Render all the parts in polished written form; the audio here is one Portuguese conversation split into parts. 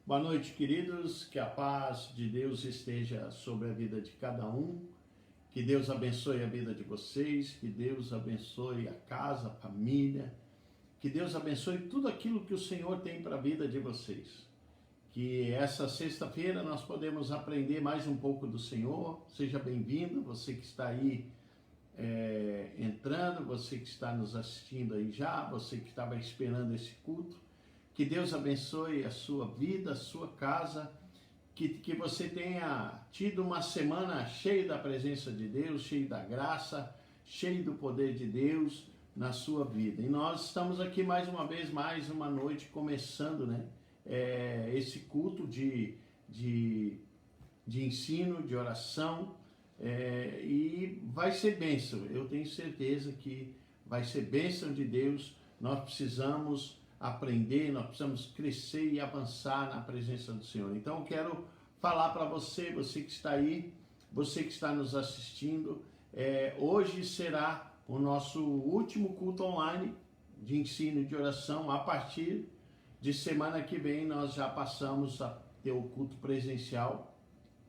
Boa noite, queridos. Que a paz de Deus esteja sobre a vida de cada um. Que Deus abençoe a vida de vocês. Que Deus abençoe a casa, a família. Que Deus abençoe tudo aquilo que o Senhor tem para a vida de vocês. Que essa sexta-feira nós podemos aprender mais um pouco do Senhor. Seja bem-vindo, você que está aí entrando, você que está nos assistindo aí já, você que estava esperando esse culto. Que Deus abençoe a sua vida, a sua casa, que você tenha tido uma semana cheia da presença de Deus, cheia da graça, cheia do poder de Deus na sua vida. E nós estamos aqui mais uma vez, mais uma noite, começando, esse culto de ensino, de oração, e vai ser bênção. Eu tenho certeza que vai ser bênção de Deus. Nós precisamos aprender, nós precisamos crescer e avançar na presença do Senhor. Então eu quero falar para você, você que está aí, você que está nos assistindo, hoje será o nosso último culto online de ensino e de oração. A partir de semana que vem nós já passamos a ter o culto presencial.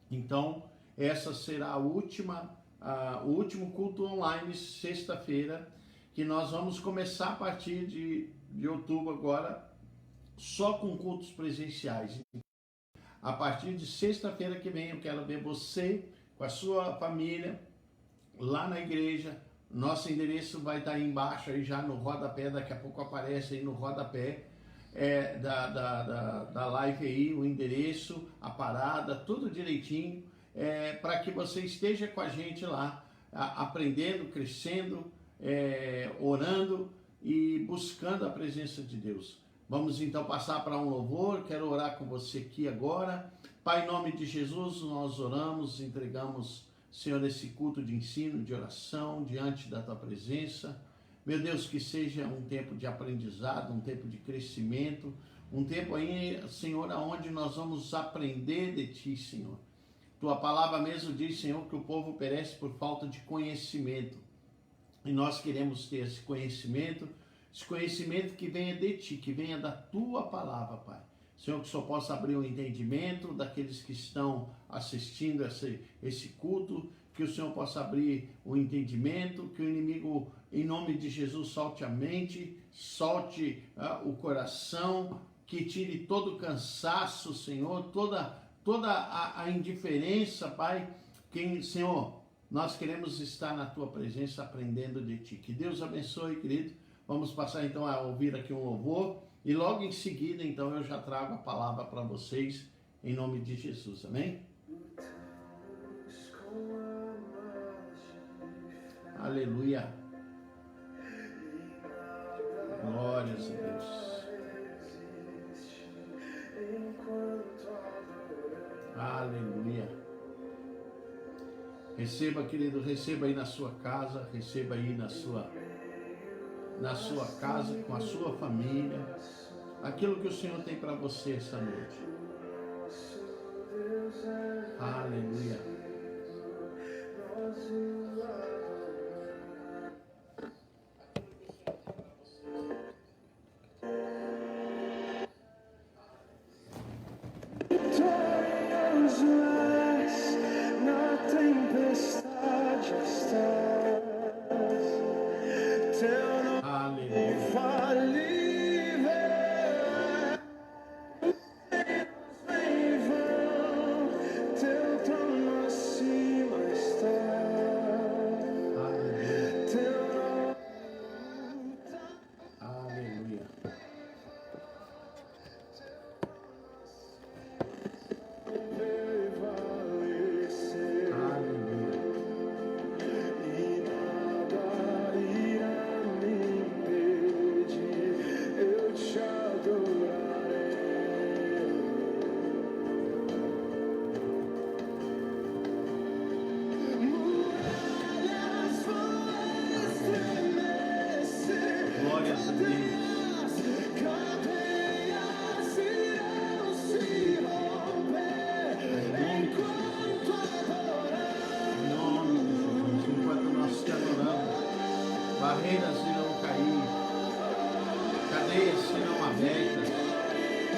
Então essa será o último culto online, sexta-feira, que nós vamos começar a partir de outubro agora, só com cultos presenciais. A partir de sexta-feira que vem eu quero ver você com a sua família lá na igreja. Nosso endereço vai estar aí embaixo, aí já no rodapé, daqui a pouco aparece aí no rodapé da live aí, o endereço, a parada, tudo direitinho, para que você esteja com a gente lá, aprendendo, crescendo, orando e buscando a presença de Deus. Vamos então passar para um louvor. Quero orar com você aqui agora. Pai, em nome de Jesus, nós oramos, entregamos, Senhor, esse culto de ensino, de oração, diante da Tua presença. Meu Deus, que seja um tempo de aprendizado, um tempo de crescimento, um tempo aí, Senhor, onde nós vamos aprender de Ti, Senhor. Tua palavra mesmo diz, Senhor, que o povo perece por falta de conhecimento. E nós queremos ter esse conhecimento que venha de Ti, que venha da Tua palavra, Pai. Senhor, que só possa abrir o entendimento daqueles que estão assistindo esse culto, que o Senhor possa abrir o entendimento, que o inimigo, em nome de Jesus, solte a mente, solte o coração, que tire todo o cansaço, Senhor, toda a indiferença, Pai. Senhor, nós queremos estar na Tua presença aprendendo de Ti. Que Deus abençoe, querido. Vamos passar então a ouvir aqui um louvor e logo em seguida então eu já trago a palavra para vocês em nome de Jesus. Amém? Aleluia. Glórias a Deus. Aleluia. Receba, querido, receba aí na sua casa, receba aí na sua casa, com a sua família, aquilo que o Senhor tem para você essa noite. Aleluia. Na tempestade estás, teu nome infalível, em vão, teu trono acima está, teu nome. Aleluia. Glórias a Deus. Cadeias irão se romper enquanto adoramos. Em nome de Jesus, enquanto nós te adoramos, barreiras irão cair, cadeias serão abertas,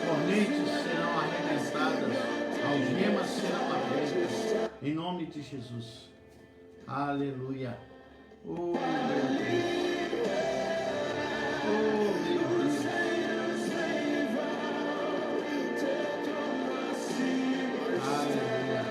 correntes serão arrebentadas. algemas serão abertas, em nome de Jesus. Aleluia. Oh, meu Deus. Oh, meu Deus. Aleluia.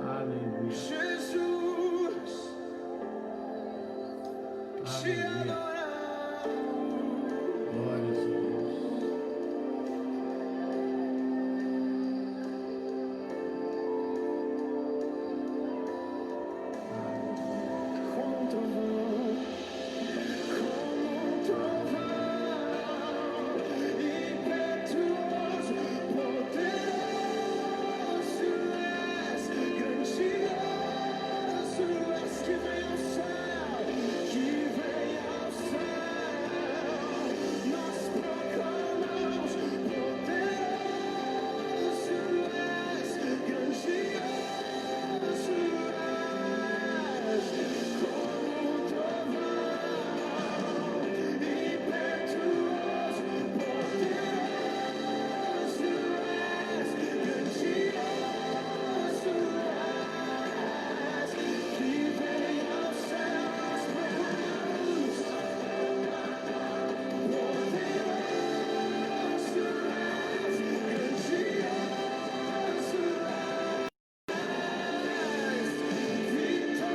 Aleluia. Jesus, te Aleluia. adoramos. Glória a Deus. Como um trovão, impetuoso, poderoso és, grandioso és, que vem ao céu, nós proclamamos, poderoso és, grandioso és, como um trovão, impetuoso, poderoso és, grandioso és, que vem ao céu, nós proclamamos, poderoso és, grandioso vitorioso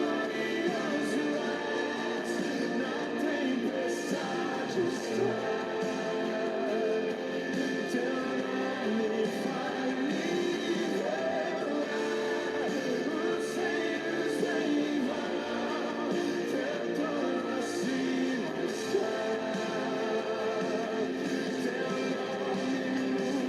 és, na tempestade está. Teu nome infalível os reinos vêm e vão, teu trono acima está. Teu nome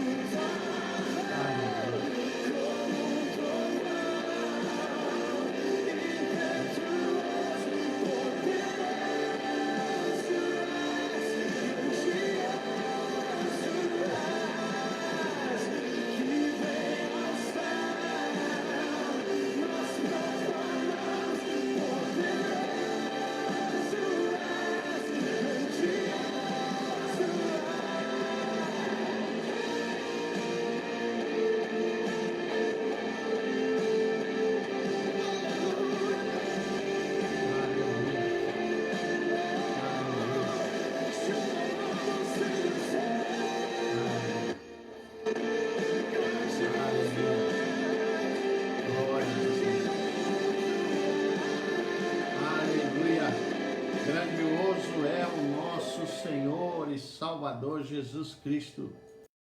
Aleluia. Grandioso é o nosso Senhor e Salvador Jesus Cristo.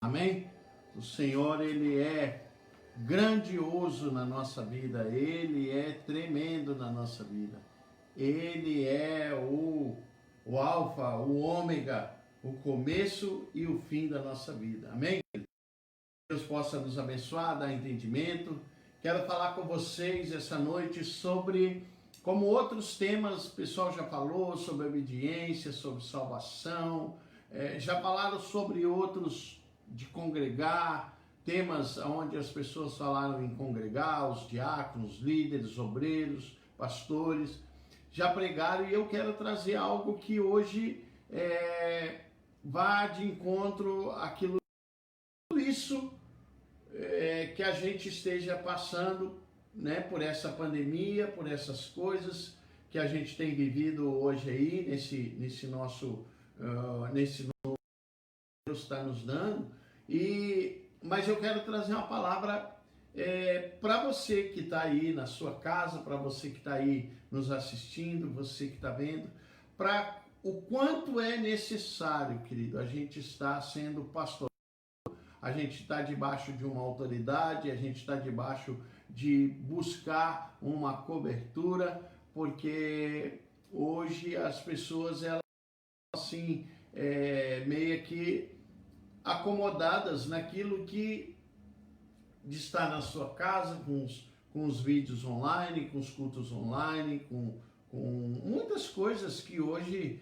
Amém? O Senhor, Ele é grandioso na nossa vida. Ele é tremendo na nossa vida. Ele é o alfa, o ômega, o começo e o fim da nossa vida. Amém? Deus possa nos abençoar, dar entendimento. Quero falar com vocês essa noite sobre, como outros temas, o pessoal já falou sobre obediência, sobre salvação, já falaram sobre outros de congregar, temas onde as pessoas falaram em congregar, os diáconos, líderes, obreiros, pastores, já pregaram, e eu quero trazer algo que hoje vá de encontro àquilo, isso que a gente esteja passando, né, por essa pandemia, por essas coisas que a gente tem vivido hoje aí, nesse nosso Deus está nos dando. Mas eu quero trazer uma palavra para você que está aí na sua casa, para você que está aí nos assistindo, você que está vendo, para o quanto é necessário, querido, a gente está sendo pastor. A gente está debaixo de uma autoridade, a gente está debaixo de buscar uma cobertura, porque hoje as pessoas, elas assim, meio que acomodadas naquilo que está na sua casa, com os vídeos online, com os cultos online, com muitas coisas que hoje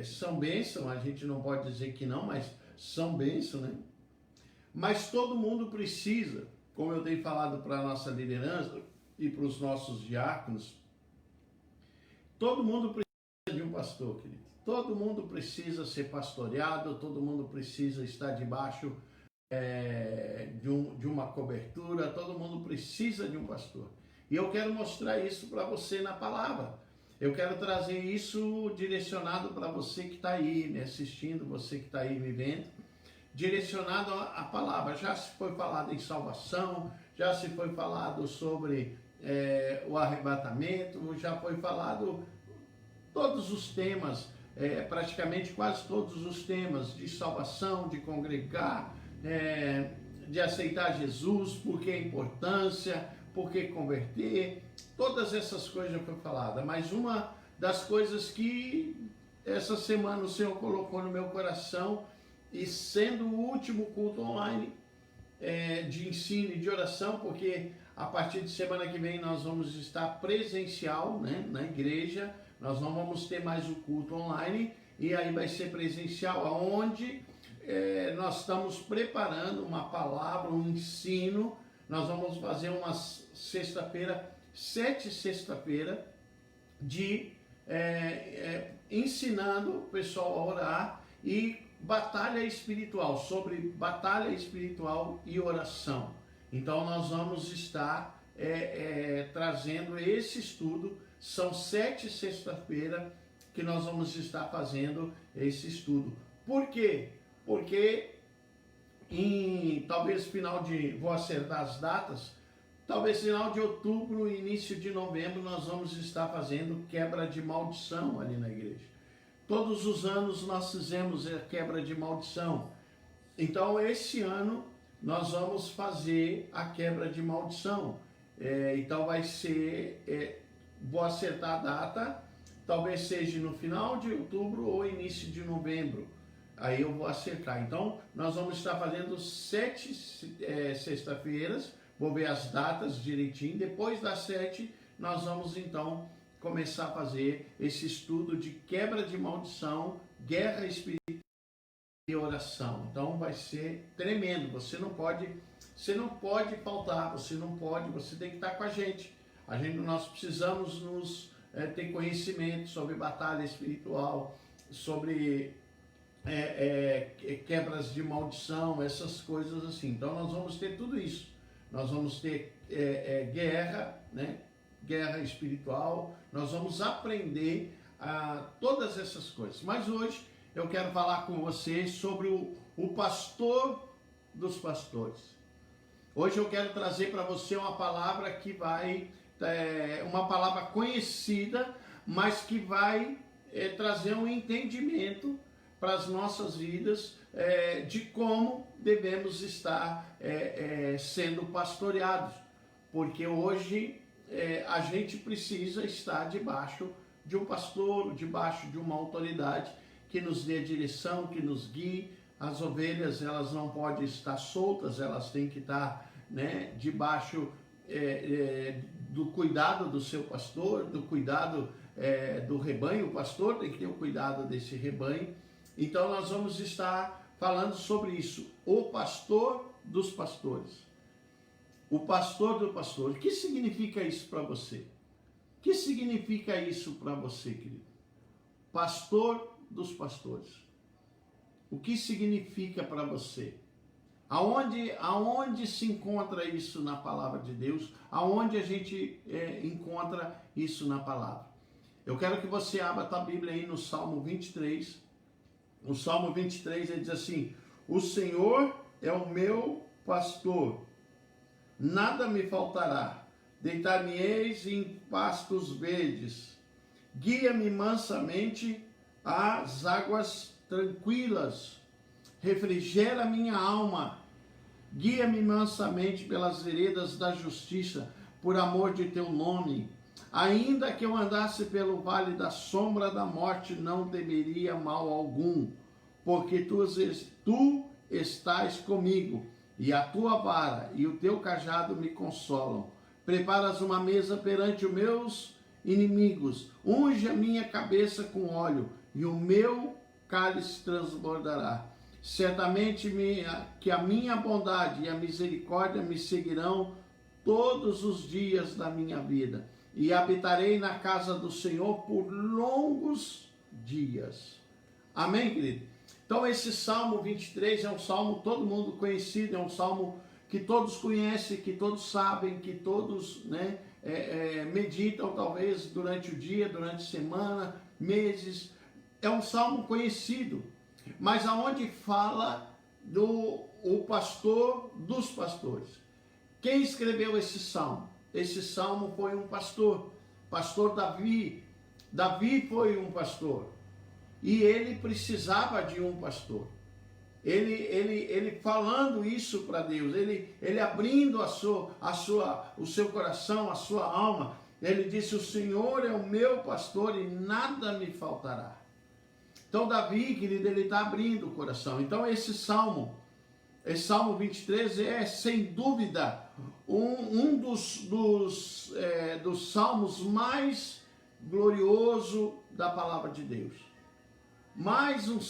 são bênção. A gente não pode dizer que não, mas são bênção, né? Mas todo mundo precisa, como eu tenho falado para a nossa liderança, e para os nossos diáconos, todo mundo precisa de um pastor, querido. Todo mundo precisa ser pastoreado, todo mundo precisa estar debaixo de uma cobertura, todo mundo precisa de um pastor. E eu quero mostrar isso para você na palavra. Eu quero trazer isso direcionado para você que está aí me assistindo, você que está aí me vendo, direcionado à palavra. Já se foi falado em salvação, já se foi falado sobre o arrebatamento, já foi falado todos os temas, praticamente quase todos os temas de salvação, de congregar, de aceitar Jesus, por que a importância, por que converter, todas essas coisas já foi falada. Mas uma das coisas que essa semana o Senhor colocou no meu coração, e sendo o último culto online de ensino e de oração, porque a partir de semana que vem nós vamos estar presencial, né, na igreja, nós não vamos ter mais o culto online, e aí vai ser presencial, onde nós estamos preparando uma palavra, um ensino. Nós vamos fazer uma sexta-feira, 7 sexta-feira, de ensinando o pessoal a orar e batalha espiritual, sobre batalha espiritual e oração. Então nós vamos estar trazendo esse estudo. São 7 sexta-feira que nós vamos estar fazendo esse estudo. Por quê? Porque talvez vou acertar as datas, talvez final de outubro, início de novembro, nós vamos estar fazendo quebra de maldição ali na igreja. Todos os anos nós fizemos a quebra de maldição. Então esse ano nós vamos fazer a quebra de maldição. Então vai ser, vou acertar a data, talvez seja no final de outubro ou início de novembro. Aí eu vou acertar. Então, nós vamos estar fazendo 7 sexta-feiras. Vou ver as datas direitinho. Depois das 7, nós vamos então começar a fazer esse estudo de quebra de maldição, guerra espiritual e oração. Então, vai ser tremendo. Você não pode faltar. Você tem que estar com a gente. Nós precisamos ter conhecimento sobre batalha espiritual, sobre quebras de maldição, essas coisas assim. Então nós vamos ter tudo isso. Nós vamos ter guerra, né? Guerra espiritual. Nós vamos aprender todas essas coisas. Mas hoje eu quero falar com você sobre o pastor dos pastores. Hoje eu quero trazer para você uma palavra que uma palavra conhecida, mas que vai trazer um entendimento para as nossas vidas, de como devemos estar sendo pastoreados, porque hoje a gente precisa estar debaixo de um pastor, debaixo de uma autoridade que nos dê direção, que nos guie. As ovelhas, elas não podem estar soltas, elas têm que estar, né, debaixo do cuidado do seu pastor, do cuidado do rebanho. O pastor tem que ter o cuidado desse rebanho. Então nós vamos estar falando sobre isso, o pastor dos pastores. O pastor do pastor. O que significa isso para você? O que significa isso para você, querido? Pastor dos pastores. O que significa para você? Aonde se encontra isso na palavra de Deus? Aonde a gente encontra isso na palavra? Eu quero que você abra a tua Bíblia aí no Salmo 23. O Salmo 23, ele diz assim: o Senhor é o meu pastor, nada me faltará. Deitar-me-eis em pastos verdes, guia-me mansamente às águas tranquilas, refrigera minha alma, guia-me mansamente pelas veredas da justiça, por amor de teu nome. Ainda que eu andasse pelo vale da sombra da morte, não temeria mal algum, porque tu estás comigo, e a tua vara e o teu cajado me consolam. Preparas uma mesa perante os meus inimigos, unge a minha cabeça com óleo, e o meu cálice transbordará. Certamente que a minha bondade e a misericórdia me seguirão todos os dias da minha vida, e habitarei na casa do Senhor por longos dias. Amém, querido? Então esse Salmo 23 é um salmo todo mundo conhecido, é um salmo que todos conhecem, que todos sabem, que todos, né, meditam talvez durante o dia, durante a semana, meses. É um salmo conhecido, mas aonde fala o pastor dos pastores. Quem escreveu esse salmo? Esse salmo foi um pastor Davi. Davi foi um pastor e ele precisava de um pastor. Ele falando isso para Deus, ele abrindo o seu coração, a sua alma, ele disse: o Senhor é o meu pastor e nada me faltará. Então Davi, querido, ele está abrindo o coração. Então esse Salmo 23 é sem dúvida um dos salmos mais glorioso da palavra de Deus. Mais um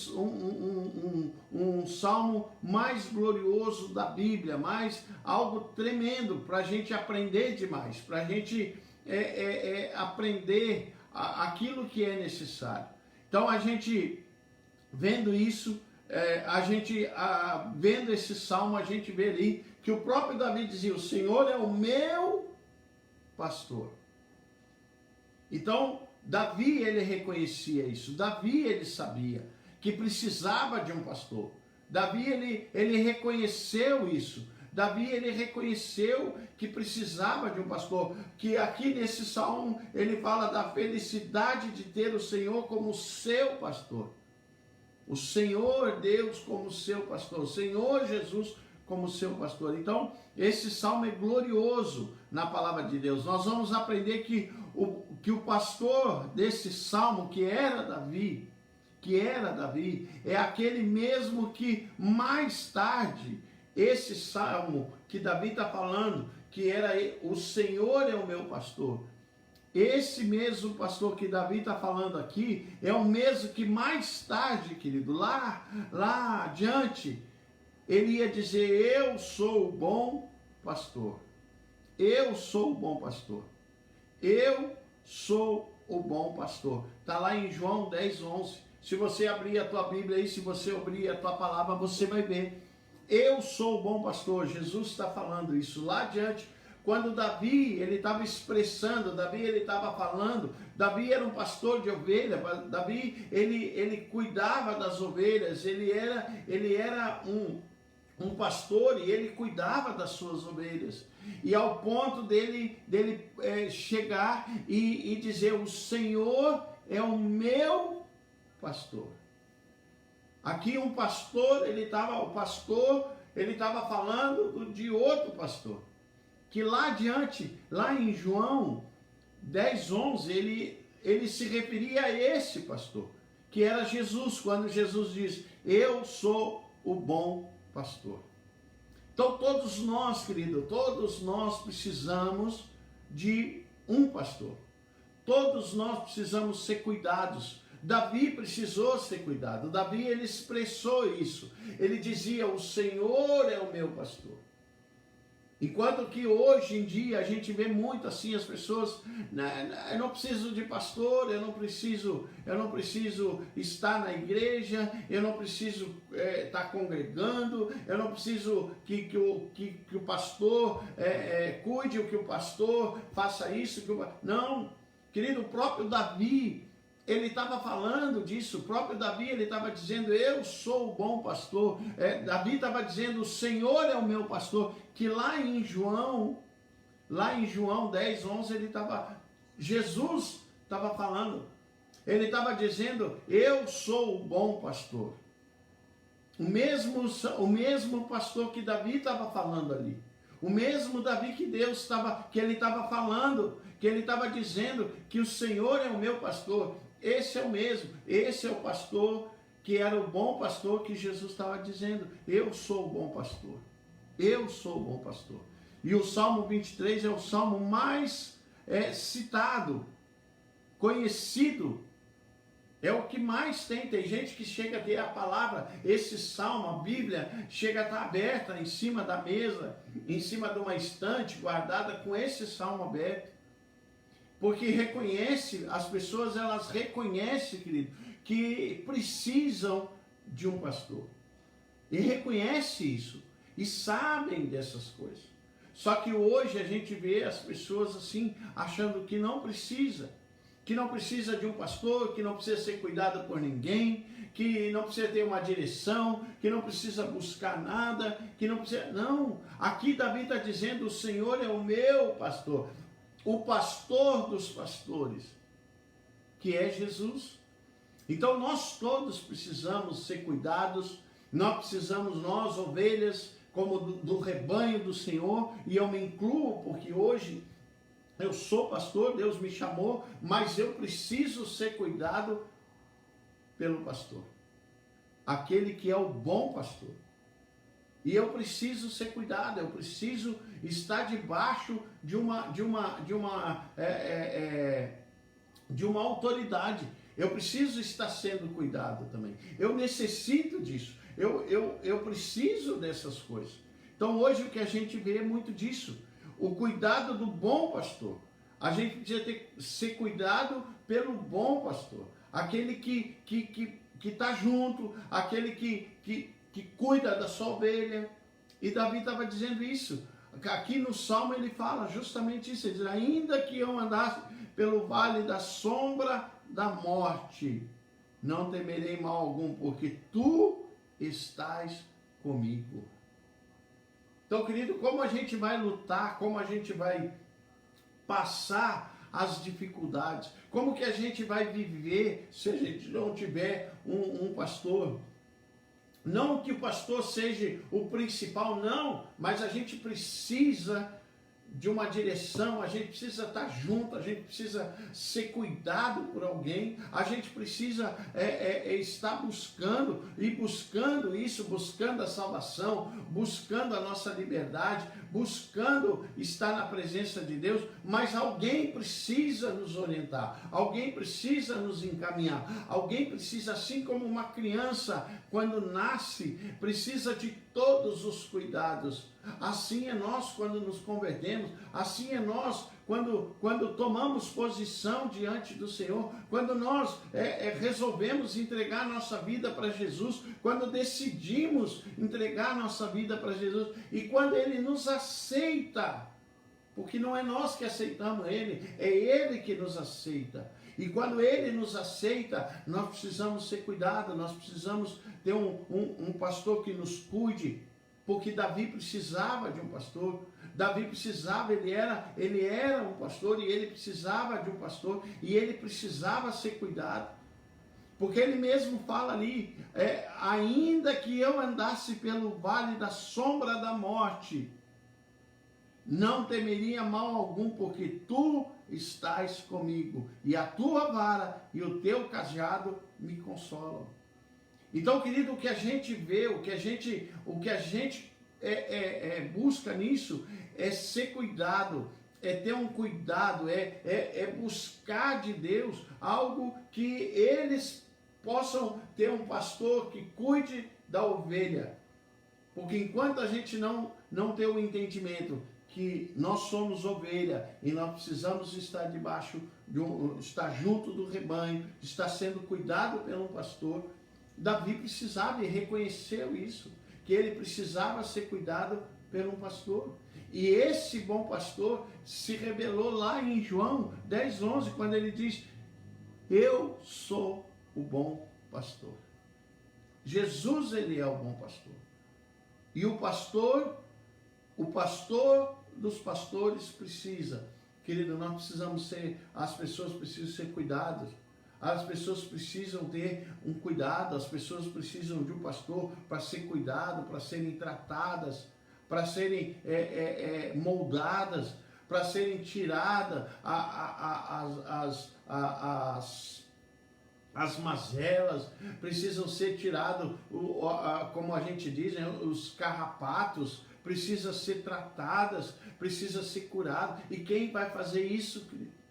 salmo mais glorioso da Bíblia, mais algo tremendo para a gente aprender demais, para a gente aprender aquilo que é necessário. Então a gente vendo isso, vendo esse salmo, a gente vê ali que o próprio Davi dizia: o Senhor é o meu pastor. Então Davi, ele reconhecia isso. Davi, ele sabia que precisava de um pastor. Davi, ele reconheceu isso. Davi, ele reconheceu que precisava de um pastor. Que aqui nesse salmo, ele fala da felicidade de ter o Senhor como seu pastor. O Senhor Deus como seu pastor. O Senhor Jesus como seu pastor. Então, esse salmo é glorioso na palavra de Deus. Nós vamos aprender que o pastor desse salmo, que era Davi, é aquele mesmo que mais tarde, esse salmo que Davi está falando, que era o Senhor é o meu pastor. Esse mesmo pastor que Davi está falando aqui, é o mesmo que mais tarde, querido, lá adiante, ele ia dizer: eu sou o bom pastor. Eu sou o bom pastor. Eu sou o bom pastor. Está lá em João 10:11. Se você abrir a tua Bíblia aí, se você abrir a tua palavra, você vai ver. Eu sou o bom pastor. Jesus está falando isso lá adiante. Quando Davi, ele estava expressando, Davi, ele estava falando, Davi era um pastor de ovelha, Davi, ele cuidava das ovelhas, ele era um pastor e ele cuidava das suas ovelhas. E ao ponto dele chegar e dizer: o Senhor é o meu pastor. Aqui um pastor, ele estava falando de outro pastor. Que lá adiante, lá em João 10:11, ele se referia a esse pastor, que era Jesus, quando Jesus diz: eu sou o bom pastor. Então todos nós, querido, todos nós precisamos de um pastor. Todos nós precisamos ser cuidados. Davi precisou ser cuidado. Davi, ele expressou isso. Ele dizia: o Senhor é o meu pastor. Enquanto que hoje em dia a gente vê muito assim as pessoas: eu não preciso de pastor, eu não preciso estar na igreja, eu não preciso estar congregando, eu não preciso que o pastor cuide, o que o pastor faça isso. Não, querido, o próprio Davi, ele estava falando disso. O próprio Davi, ele estava dizendo: eu sou o bom pastor. Davi estava dizendo: o Senhor é o meu pastor. Que lá em João 10:11, Jesus estava falando. Ele estava dizendo: eu sou o bom pastor. O mesmo pastor que Davi estava falando ali. O mesmo Davi que ele estava falando, que ele estava dizendo que o Senhor é o meu pastor. Esse é o mesmo, esse é o pastor que era o bom pastor que Jesus estava dizendo: eu sou o bom pastor, eu sou o bom pastor. E o Salmo 23 é o salmo mais citado, conhecido É o que mais tem. Tem gente que chega a ter a palavra, esse salmo, a Bíblia, chega a estar aberta em cima da mesa, em cima de uma estante guardada com esse salmo aberto. Porque reconhece, as pessoas elas reconhecem, querido, que precisam de um pastor. E reconhece isso. E sabem dessas coisas. Só que hoje a gente vê as pessoas assim, achando que não precisa de um pastor, que não precisa ser cuidado por ninguém, que não precisa ter uma direção, que não precisa buscar nada, que não precisa... Não, aqui Davi está dizendo, o Senhor é o meu pastor, o pastor dos pastores, que é Jesus. Então nós todos precisamos ser cuidados, nós ovelhas, como do rebanho do Senhor, e eu me incluo, porque hoje eu sou pastor, Deus me chamou, mas eu preciso ser cuidado pelo pastor. Aquele que é o bom pastor. E eu preciso ser cuidado, eu preciso estar debaixo de uma autoridade. Eu preciso estar sendo cuidado também. Eu necessito disso. Eu preciso dessas coisas. Então hoje o que a gente vê é muito disso. O cuidado do bom pastor. A gente precisa ser cuidado pelo bom pastor. Aquele que está junto, aquele que cuida da sua ovelha. E Davi estava dizendo isso. Aqui no Salmo ele fala justamente isso. Ele diz, ainda que eu andasse pelo vale da sombra da morte, não temerei mal algum, porque tu estás comigo. Então, querido, como a gente vai lutar, como a gente vai passar as dificuldades, como que a gente vai viver se a gente não tiver um pastor? Não que o pastor seja o principal, não, mas a gente precisa de uma direção, a gente precisa estar junto, a gente precisa ser cuidado por alguém, a gente precisa estar buscando isso, buscando a salvação, buscando a nossa liberdade, buscando estar na presença de Deus, mas alguém precisa nos orientar, alguém precisa nos encaminhar, alguém precisa, assim como uma criança, quando nasce, precisa de todos os cuidados. Assim é nós quando nos convertemos, assim é nós quando tomamos posição diante do Senhor, quando nós resolvemos entregar nossa vida para Jesus, quando decidimos entregar nossa vida para Jesus e quando Ele nos aceita, porque não é nós que aceitamos Ele, é Ele que nos aceita. E quando Ele nos aceita, nós precisamos ser cuidados, nós precisamos ter um pastor que nos cuide, porque Davi precisava de um pastor. Davi precisava, ele era um pastor e ele precisava de um pastor e ele precisava ser cuidado. Porque ele mesmo fala ali, ainda que eu andasse pelo vale da sombra da morte, não temeria mal algum, porque tu estás comigo, e a tua vara e o teu cajado me consolam. Então, querido, o que a gente vê, o que a gente busca nisso é ser cuidado, é ter um cuidado, é buscar de Deus algo que eles possam ter um pastor que cuide da ovelha. Porque enquanto a gente não ter o entendimento que nós somos ovelha e nós precisamos estar estar junto do rebanho, estar sendo cuidado pelo pastor, Davi precisava e reconheceu isso, que ele precisava ser cuidado por um pastor. E esse bom pastor se revelou lá em João 10:11, quando ele diz, eu sou o bom pastor. Jesus, ele é o bom pastor. E o pastor dos pastores precisa, querido, as pessoas precisam ser cuidadas. As pessoas precisam ter um cuidado, as pessoas precisam de um pastor para ser cuidado, para serem tratadas, para serem moldadas, para serem tiradas as mazelas, precisam ser tirados, como a gente diz, os carrapatos, precisam ser tratadas, precisam ser curadas. E quem vai fazer isso, querido?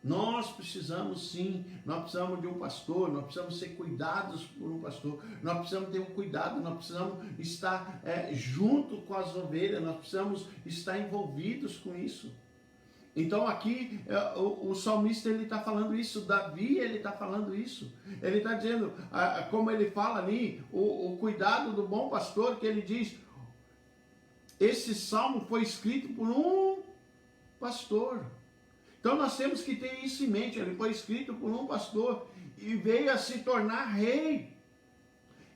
Nós precisamos sim, nós precisamos de um pastor, nós precisamos ser cuidados por um pastor, nós precisamos ter um cuidado, nós precisamos estar junto com as ovelhas, nós precisamos estar envolvidos com isso. Então aqui o salmista ele está falando isso, Davi ele está falando isso, ele está dizendo, como ele fala ali, o cuidado do bom pastor, que ele diz, esse salmo foi escrito por um pastor. Então nós temos que ter isso em mente, ele foi escrito por um pastor e veio a se tornar rei.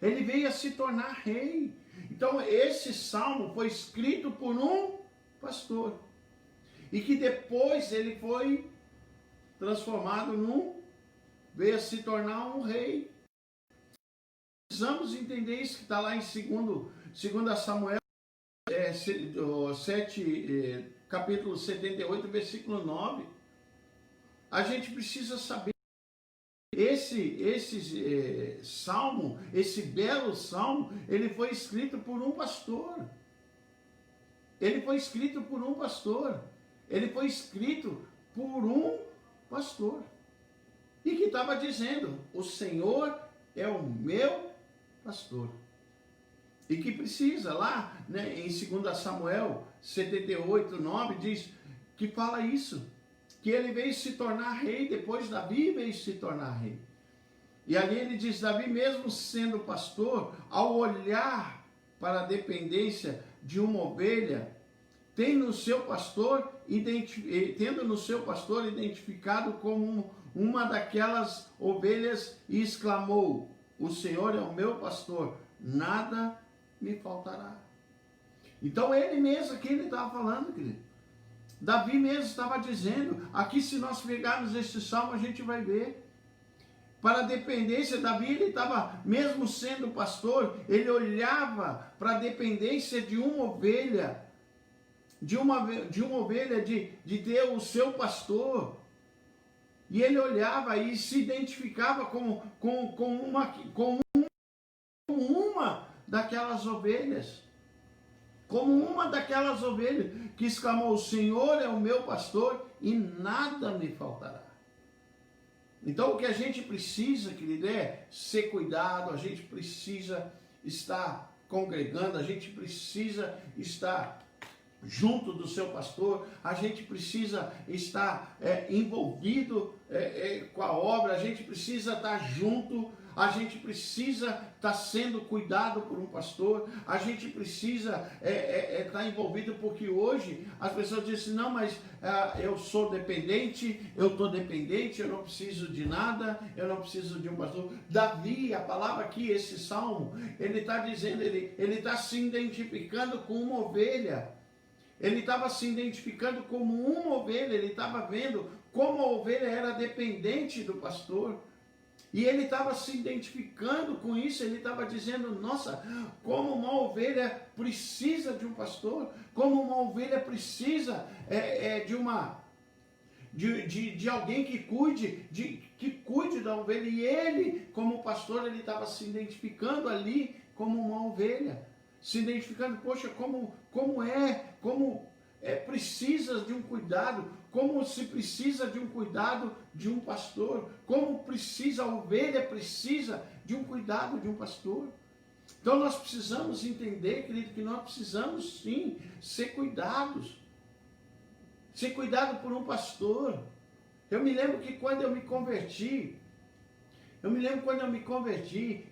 Ele veio a se tornar rei. Então esse salmo foi escrito por um pastor. E que depois ele foi transformado veio a se tornar um rei. Precisamos entender isso que está lá em 2 Samuel 7, capítulo 78, versículo 9. A gente precisa saber esse salmo, esse belo salmo, ele foi escrito por um pastor. Ele foi escrito por um pastor. Ele foi escrito por um pastor. E que estava dizendo, o Senhor é o meu pastor. E que precisa, lá em 2 Samuel 78, 9, diz que fala isso. Que ele veio se tornar rei, depois Davi veio se tornar rei. E ali ele diz, Davi mesmo sendo pastor, ao olhar para a dependência de uma ovelha, tendo no seu pastor identificado como uma daquelas ovelhas, e exclamou, o Senhor é o meu pastor, nada me faltará. Então ele mesmo aqui ele estava falando, querido. Davi mesmo estava dizendo, aqui se nós pegarmos este salmo a gente vai ver. Para a dependência, Davi ele estava, mesmo sendo pastor, ele olhava para a dependência de uma ovelha, de uma ovelha, de ter o seu pastor. E ele olhava e se identificava com uma daquelas ovelhas. Como uma daquelas ovelhas que exclamou, o Senhor é o meu pastor e nada me faltará. Então o que a gente precisa, querido, é ser cuidado, a gente precisa estar congregando, a gente precisa estar junto do seu pastor, a gente precisa estar envolvido com a obra, a gente precisa estar junto, a gente precisa estar sendo cuidado por um pastor, a gente precisa estar envolvido, porque hoje as pessoas dizem, não, mas eu sou dependente, eu estou dependente, eu não preciso de nada, eu não preciso de um pastor. Davi, a palavra aqui, esse salmo, ele está dizendo, ele está se identificando com uma ovelha. Ele estava se identificando como uma ovelha, ele estava vendo como a ovelha era dependente do pastor. E ele estava se identificando com isso, ele estava dizendo, nossa, como uma ovelha precisa de um pastor, como uma ovelha precisa de alguém que cuide da ovelha. E ele, como pastor, ele estava se identificando ali como uma ovelha. Se identificando, poxa, como precisa de um cuidado, como se precisa de um cuidado de um pastor, como a ovelha precisa de um cuidado de um pastor. Então nós precisamos entender, querido, que nós precisamos sim ser cuidado por um pastor. Eu me lembro que quando eu me converti,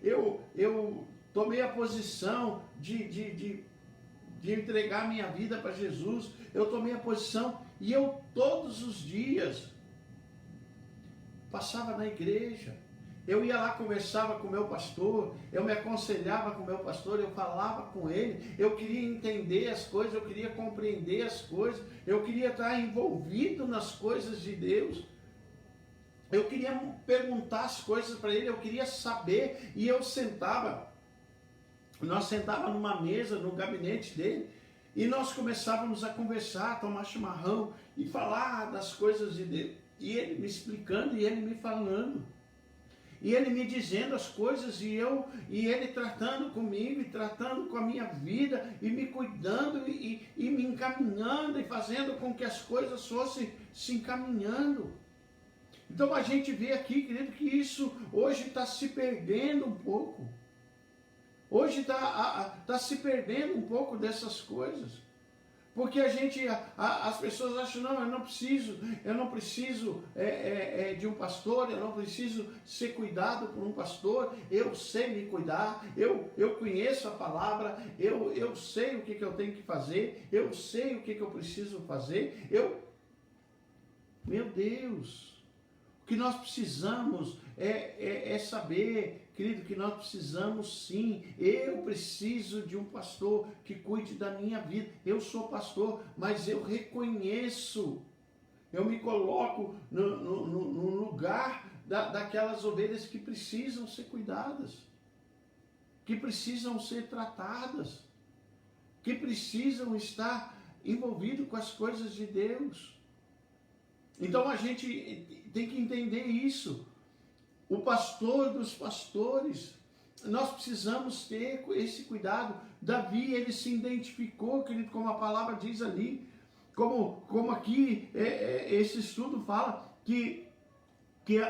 eu tomei a posição de entregar minha vida para Jesus. Eu tomei a posição e eu todos os dias passava na igreja. Eu ia lá, conversava com o meu pastor, eu me aconselhava com o meu pastor, eu falava com ele, eu queria entender as coisas, eu queria compreender as coisas, eu queria estar envolvido nas coisas de Deus. Eu queria perguntar as coisas para ele, eu queria saber, e nós sentávamos numa mesa, no gabinete dele, e nós começávamos a conversar, tomar chimarrão, e falar das coisas de Deus. E ele me explicando, e ele me falando. E ele me dizendo as coisas, e ele tratando comigo, e tratando com a minha vida, e me cuidando, e me encaminhando, e fazendo com que as coisas fossem se encaminhando. Então a gente vê aqui, querido, que isso hoje está se perdendo um pouco. Hoje está se perdendo um pouco dessas coisas. Porque as pessoas acham, não, eu não preciso de um pastor, eu não preciso ser cuidado por um pastor, eu sei me cuidar, eu conheço a palavra, eu sei o que eu tenho que fazer, eu sei o que eu preciso fazer, Meu Deus! O que nós precisamos é saber, querido, que nós precisamos sim. Eu preciso de um pastor que cuide da minha vida. Eu sou pastor, mas eu reconheço, eu me coloco no lugar daquelas ovelhas que precisam ser cuidadas, que precisam ser tratadas, que precisam estar envolvidos com as coisas de Deus. Então a gente tem que entender isso. O pastor dos pastores, nós precisamos ter esse cuidado. Davi, ele se identificou, querido, como a palavra diz ali, como aqui esse estudo fala, que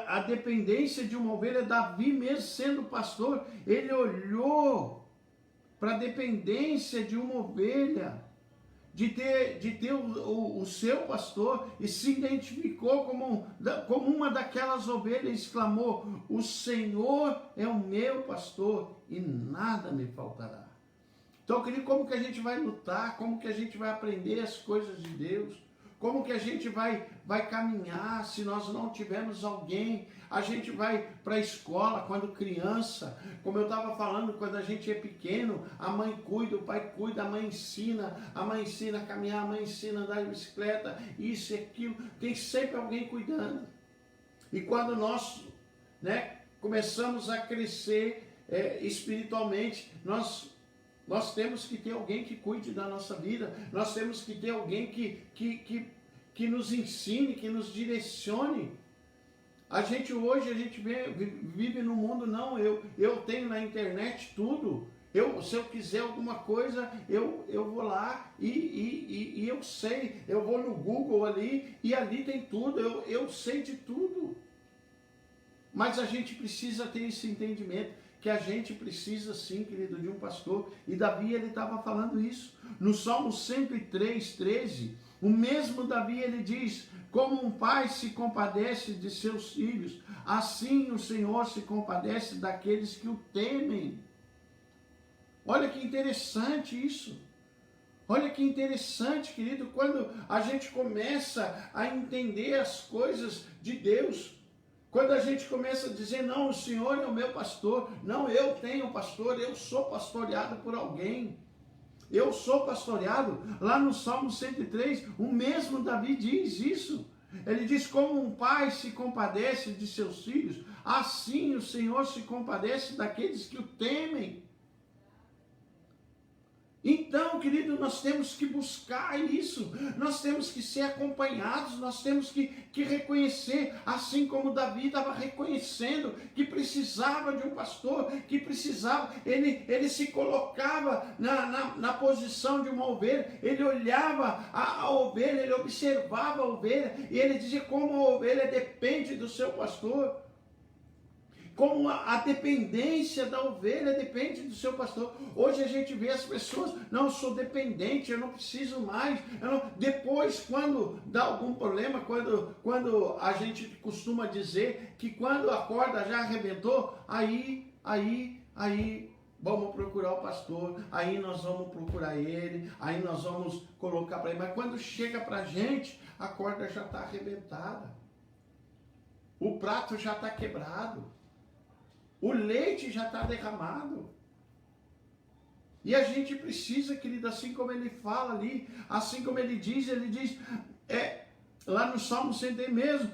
a dependência de uma ovelha, Davi mesmo sendo pastor, ele olhou para a dependência de uma ovelha, de ter o seu pastor, e se identificou como uma daquelas ovelhas, e exclamou: o Senhor é o meu pastor e nada me faltará. Então, querido, como que a gente vai lutar? Como que a gente vai aprender as coisas de Deus? Como que a gente vai caminhar se nós não tivermos alguém? A gente vai para a escola quando criança, como eu estava falando, quando a gente é pequeno, a mãe cuida, o pai cuida, a mãe ensina a caminhar, a mãe ensina a andar de bicicleta, isso e aquilo, tem sempre alguém cuidando. E quando nós começamos a crescer espiritualmente, nós temos que ter alguém que cuide da nossa vida, nós temos que ter alguém que nos ensine, que nos direcione. Hoje a gente vive no mundo, não, eu tenho na internet tudo, se eu quiser alguma coisa, eu vou lá e eu sei, eu vou no Google ali e ali tem tudo, eu sei de tudo. Mas a gente precisa ter esse entendimento, que a gente precisa sim, querido, de um pastor. E Davi, ele estava falando isso. No Salmo 103, 13, o mesmo Davi, ele diz: como um pai se compadece de seus filhos, assim o Senhor se compadece daqueles que o temem. Olha que interessante isso. Olha que interessante, querido, quando a gente começa a entender as coisas de Deus. Quando a gente começa a dizer: não, o Senhor é o meu pastor, não, eu tenho pastor, eu sou pastoreado por alguém, eu sou pastoreado. Lá no Salmo 103, o mesmo Davi diz isso. Ele diz: como um pai se compadece de seus filhos, assim o Senhor se compadece daqueles que o temem. Então, querido, nós temos que buscar isso, nós temos que ser acompanhados, nós temos que reconhecer, assim como Davi estava reconhecendo que precisava de um pastor, que precisava, ele se colocava na posição de uma ovelha, ele olhava a ovelha, ele observava a ovelha, e ele dizia como a ovelha depende do seu pastor. Como a dependência da ovelha depende do seu pastor. Hoje a gente vê as pessoas: não, eu sou dependente, eu não preciso mais. Depois, quando dá algum problema, quando a gente costuma dizer que quando a corda já arrebentou, aí vamos procurar o pastor, aí nós vamos procurar ele, aí nós vamos colocar para ele. Mas quando chega para a gente, a corda já está arrebentada, o prato já está quebrado, o leite já está derramado. E a gente precisa, querido, assim como ele fala ali, assim como ele diz lá no Salmo 100 mesmo,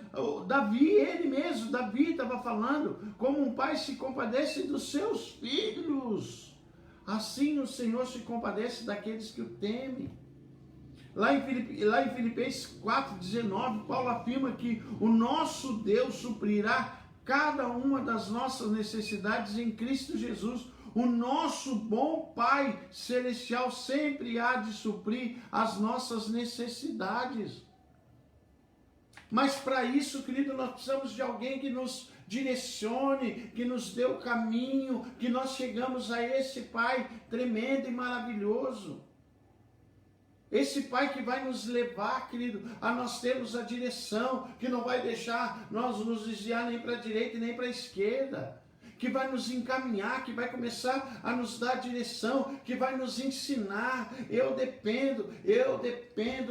Davi estava falando, como um pai se compadece dos seus filhos, assim o Senhor se compadece daqueles que o temem. Lá em Filipenses 4,19, Paulo afirma que o nosso Deus suprirá cada uma das nossas necessidades em Cristo Jesus. O nosso bom Pai Celestial sempre há de suprir as nossas necessidades. Mas para isso, querido, nós precisamos de alguém que nos direcione, que nos dê o caminho, que nós chegamos a esse Pai tremendo e maravilhoso. Esse Pai que vai nos levar, querido, a nós termos a direção, que não vai deixar nós nos desviar nem para a direita e nem para a esquerda, que vai nos encaminhar, que vai começar a nos dar direção, que vai nos ensinar. Eu dependo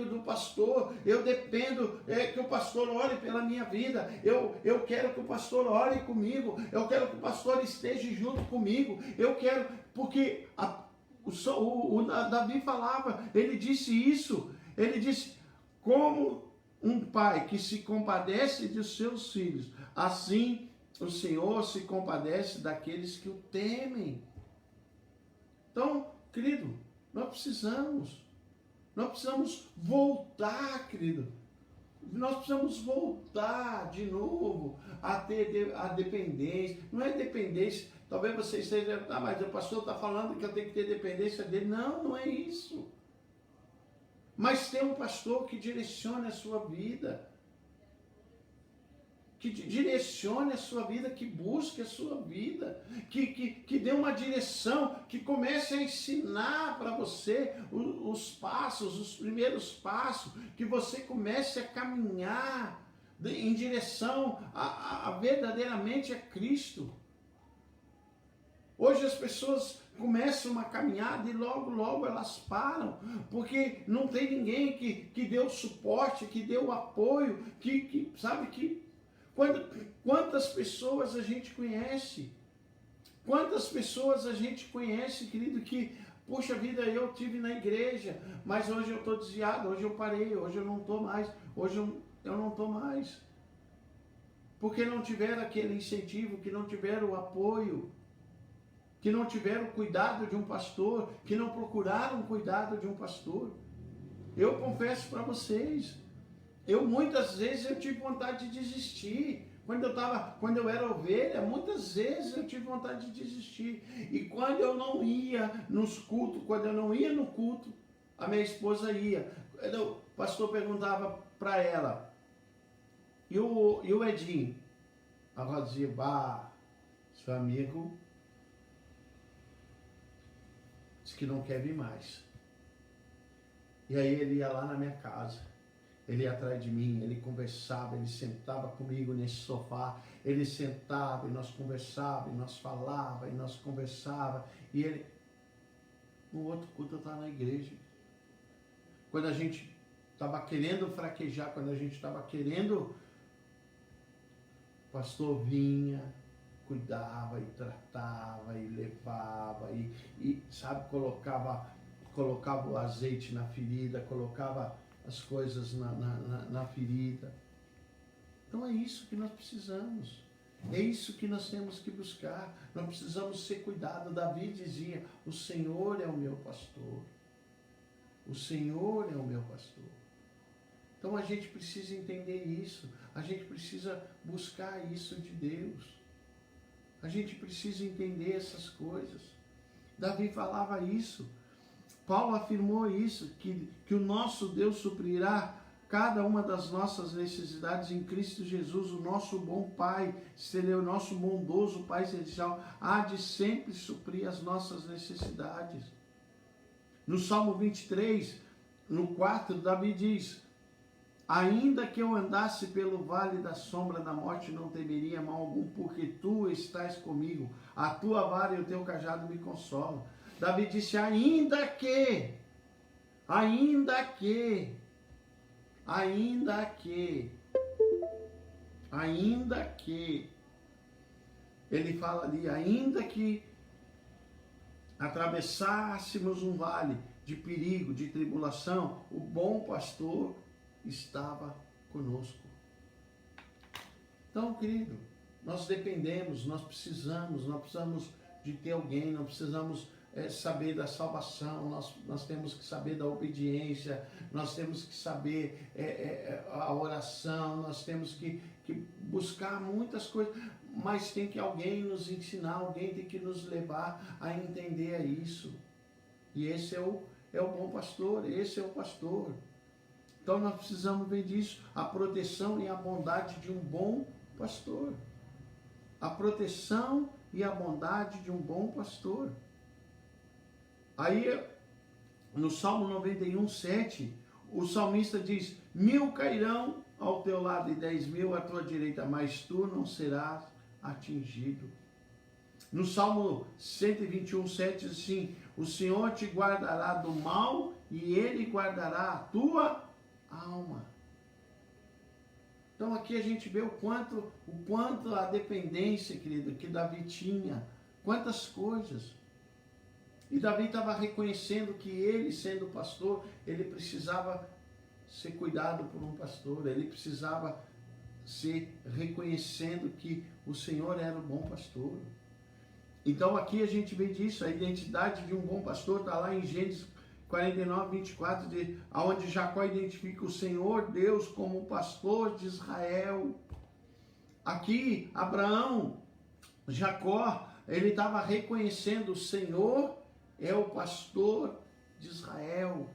do pastor, eu dependo que o pastor ore pela minha vida, eu quero que o pastor ore comigo, eu quero que o pastor esteja junto comigo, eu quero, porque o Davi falava, ele disse isso, ele disse, como um pai que se compadece de seus filhos, assim o Senhor se compadece daqueles que o temem. Então, querido, nós precisamos voltar, querido. Nós precisamos voltar de novo a ter a dependência. Não é dependência. Talvez você esteja, mas o pastor está falando que eu tenho que ter dependência dele. Não, não é isso. Mas tem um pastor que direcione a sua vida. Que direcione a sua vida, que busque a sua vida, que dê uma direção, que comece a ensinar para você os passos, os primeiros passos, que você comece a caminhar em direção a verdadeiramente a Cristo. Hoje as pessoas começam uma caminhada e logo elas param, porque não tem ninguém que dê o suporte, que dê o apoio, sabe, quantas pessoas a gente conhece? Quantas pessoas a gente conhece, querido, que, poxa vida, eu tive na igreja, mas hoje eu estou desviado, hoje eu parei, hoje eu não estou mais, hoje eu não estou mais. Porque não tiveram aquele incentivo, que não tiveram o apoio, que não tiveram o cuidado de um pastor, que não procuraram o cuidado de um pastor. Eu confesso para vocês, muitas vezes eu tive vontade de desistir. Quando eu era ovelha, muitas vezes eu tive vontade de desistir. E quando eu não ia nos cultos, quando eu não ia no culto, a minha esposa ia. O pastor perguntava para ela, e o Edinho? Ela dizia, seu amigo disse que não quer vir mais. E aí ele ia lá na minha casa. Ele ia atrás de mim, ele conversava, ele sentava comigo nesse sofá, ele sentava e nós conversava, e nós falava, e nós conversava, e ele, no outro culto eu estava na igreja. Quando a gente estava querendo fraquejar, quando a gente estava querendo, o pastor vinha, cuidava e tratava e levava, e sabe, colocava o azeite na ferida, colocava as coisas na ferida. Então é isso que nós precisamos. É isso que nós temos que buscar. Nós precisamos ser cuidados. Davi dizia, o Senhor é o meu pastor. O Senhor é o meu pastor. Então a gente precisa entender isso. A gente precisa buscar isso de Deus. A gente precisa entender essas coisas. Davi falava isso. Paulo afirmou isso, que o nosso Deus suprirá cada uma das nossas necessidades em Cristo Jesus, o nosso bom Pai, seria o nosso bondoso Pai Celestial, há de sempre suprir as nossas necessidades. No Salmo 23, no 4, Davi diz, ainda que eu andasse pelo vale da sombra da morte, não temeria mal algum, porque tu estás comigo, a tua vara e o teu cajado me consolam. Davi disse, ainda que, ele fala ali, ainda que atravessássemos um vale de perigo, de tribulação, o bom pastor estava conosco. Então, querido, nós dependemos, nós precisamos de ter alguém, nós precisamos saber da salvação, nós temos que saber da obediência, nós temos que saber a oração, nós temos que buscar muitas coisas, mas tem que alguém nos ensinar, alguém tem que nos levar a entender isso. E esse é o bom pastor, esse é o pastor. Então nós precisamos ver disso, a proteção e a bondade de um bom pastor. A proteção e a bondade de um bom pastor. Aí, no Salmo 91, 7, o salmista diz: 1000 cairão ao teu lado e 10.000 à tua direita, mas tu não serás atingido. No Salmo 121, 7 diz assim: o Senhor te guardará do mal e Ele guardará a tua alma. Então aqui a gente vê o quanto a dependência, querido, que Davi tinha, quantas coisas. E Davi estava reconhecendo que ele, sendo pastor, ele precisava ser cuidado por um pastor, ele precisava ser reconhecendo que o Senhor era o bom pastor. Então aqui a gente vê disso, a identidade de um bom pastor está lá em Gênesis 49, 24, onde Jacó identifica o Senhor Deus como o pastor de Israel. Aqui, Abraão, Jacó, ele estava reconhecendo o Senhor é o pastor de Israel.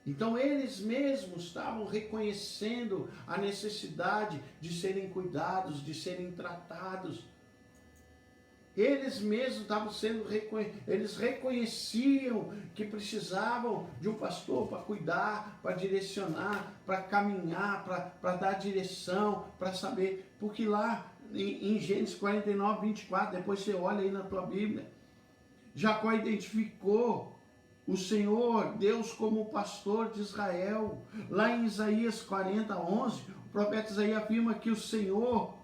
Então eles mesmos estavam reconhecendo a necessidade de serem cuidados, de serem tratados. Eles mesmos estavam sendo eles reconheciam que precisavam de um pastor para cuidar, para direcionar, para caminhar, para dar direção, para saber. Porque lá em Gênesis 49, 24, depois você olha aí na tua Bíblia, Jacó identificou o Senhor, Deus, como o pastor de Israel. Lá em Isaías 40, 11, o profeta Isaías afirma que o Senhor,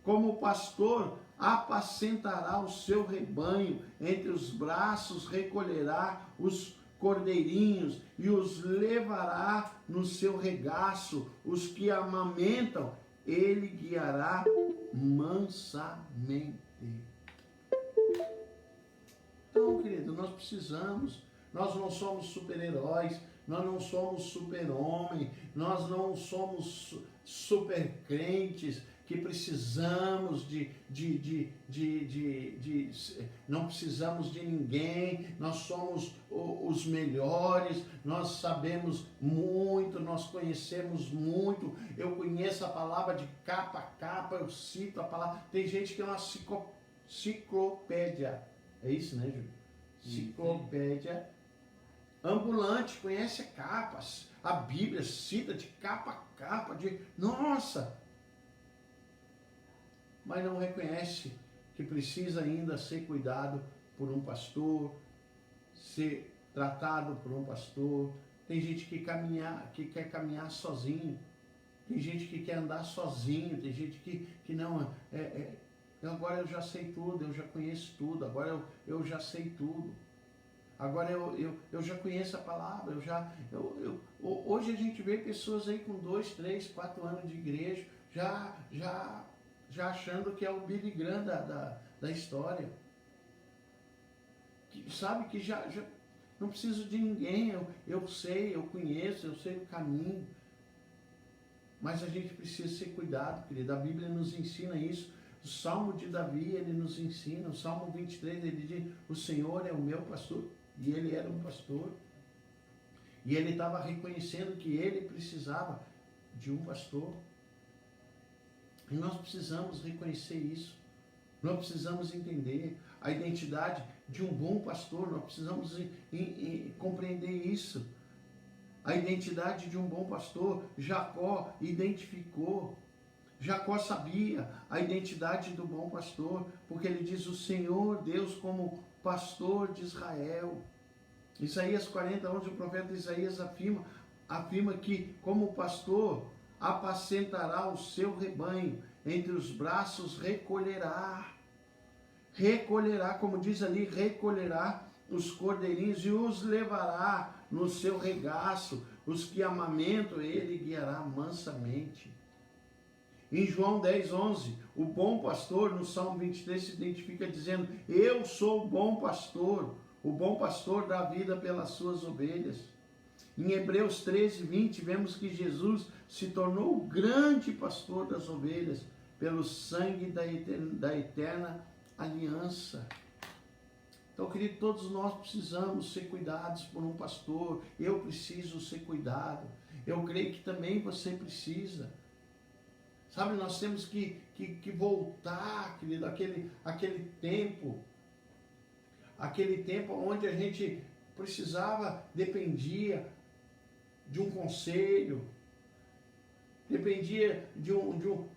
como pastor, apacentará o seu rebanho, entre os braços recolherá os cordeirinhos e os levará no seu regaço, os que amamentam, ele guiará mansamente. Então, querido, nós não somos super-heróis, nós não somos super-homem, nós não somos super-crentes, que precisamos não precisamos de ninguém, nós somos os melhores, nós sabemos muito, nós conhecemos muito, eu conheço a palavra de capa a capa, eu cito a palavra, tem gente que é uma enciclopédia, é isso, né, Júlio? Enciclopédia ambulante, conhece capas, a Bíblia cita de capa a capa, nossa! Mas não reconhece que precisa ainda ser cuidado por um pastor, ser tratado por um pastor. Tem gente que quer caminhar sozinho, tem gente que quer andar sozinho, tem gente que não, agora eu já sei tudo, eu já conheço tudo, agora eu já sei tudo, agora eu já conheço a palavra, hoje a gente vê pessoas aí com 2, 3, 4 anos de igreja, já achando que é o Billy Graham da história. Sabe que já não preciso de ninguém, eu sei, eu conheço, eu sei o caminho. Mas a gente precisa ser cuidado, querido. A Bíblia nos ensina isso. O Salmo de Davi, ele nos ensina. O Salmo 23, ele diz: o Senhor é o meu pastor. E ele era um pastor. E ele estava reconhecendo que ele precisava de um pastor. E nós precisamos reconhecer isso. Nós precisamos entender a identidade de um bom pastor. Nós precisamos compreender isso. A identidade de um bom pastor, Jacó identificou. Jacó sabia a identidade do bom pastor, porque ele diz: o Senhor Deus como pastor de Israel. Isaías 40, 11, o profeta Isaías afirma que, como pastor, apacentará o seu rebanho, entre os braços recolherá, como diz ali, recolherá os cordeirinhos e os levará no seu regaço, os que amamentam ele guiará mansamente. Em João 10, 11, o bom pastor, no Salmo 23, se identifica dizendo: eu sou o bom pastor dá vida pelas suas ovelhas. Em Hebreus 13, 20, vemos que Jesus se tornou o grande pastor das ovelhas pelo sangue da eterna aliança. Então, querido, todos nós precisamos ser cuidados por um pastor. Eu preciso ser cuidado. Eu creio que também você precisa. Sabe, nós temos que voltar, querido, aquele tempo onde a gente precisava, dependia de um conselho, dependia eu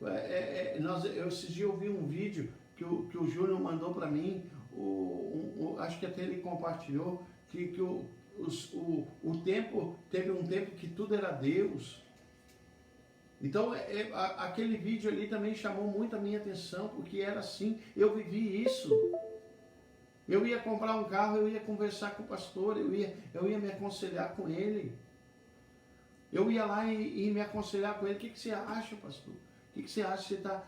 esses dias eu vi um vídeo que o Júnior mandou para mim, acho que até ele compartilhou, que o tempo, teve um tempo que tudo era Deus. Então, aquele vídeo ali também chamou muito a minha atenção, porque era assim, eu vivi isso. Eu ia comprar um carro, eu ia conversar com o pastor, eu ia me aconselhar com ele. Eu ia lá e me aconselhar com ele. O que você acha, pastor? O que você acha? Você está...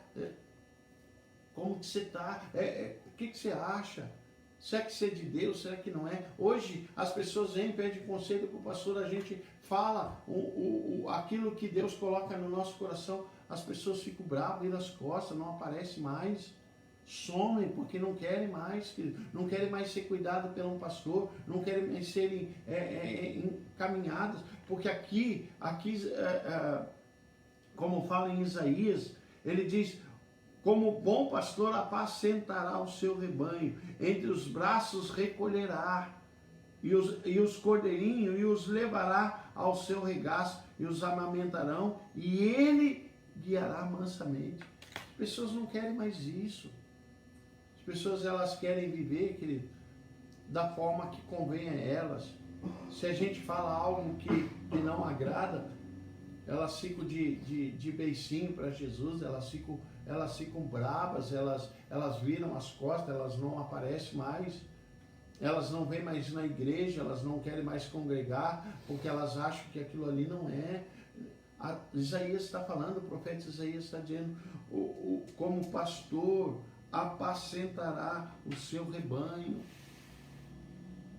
como que você está? O que você acha? Será que isso é de Deus? Será que não é? Hoje as pessoas vêm, pedem conselho para o pastor, a gente fala aquilo que Deus coloca no nosso coração, as pessoas ficam bravas, viram as costas, não aparecem mais, somem porque não querem mais, não querem mais ser cuidados por um pastor, não querem mais serem encaminhados, porque aqui como fala em Isaías, ele diz: como bom pastor apacentará o seu rebanho, entre os braços recolherá, e os cordeirinhos, e os levará ao seu regaço, e os amamentarão, e ele guiará mansamente. As pessoas não querem mais isso. As pessoas, elas querem viver, querido, da forma que convém a elas. Se a gente fala algo que não agrada, elas ficam de beicinho para Jesus, elas ficam bravas, elas viram as costas, elas não aparecem mais, elas não vêm mais na igreja, elas não querem mais congregar, porque elas acham que aquilo ali não é. Isaías está falando, o profeta Isaías está dizendo, como pastor apacentará o seu rebanho.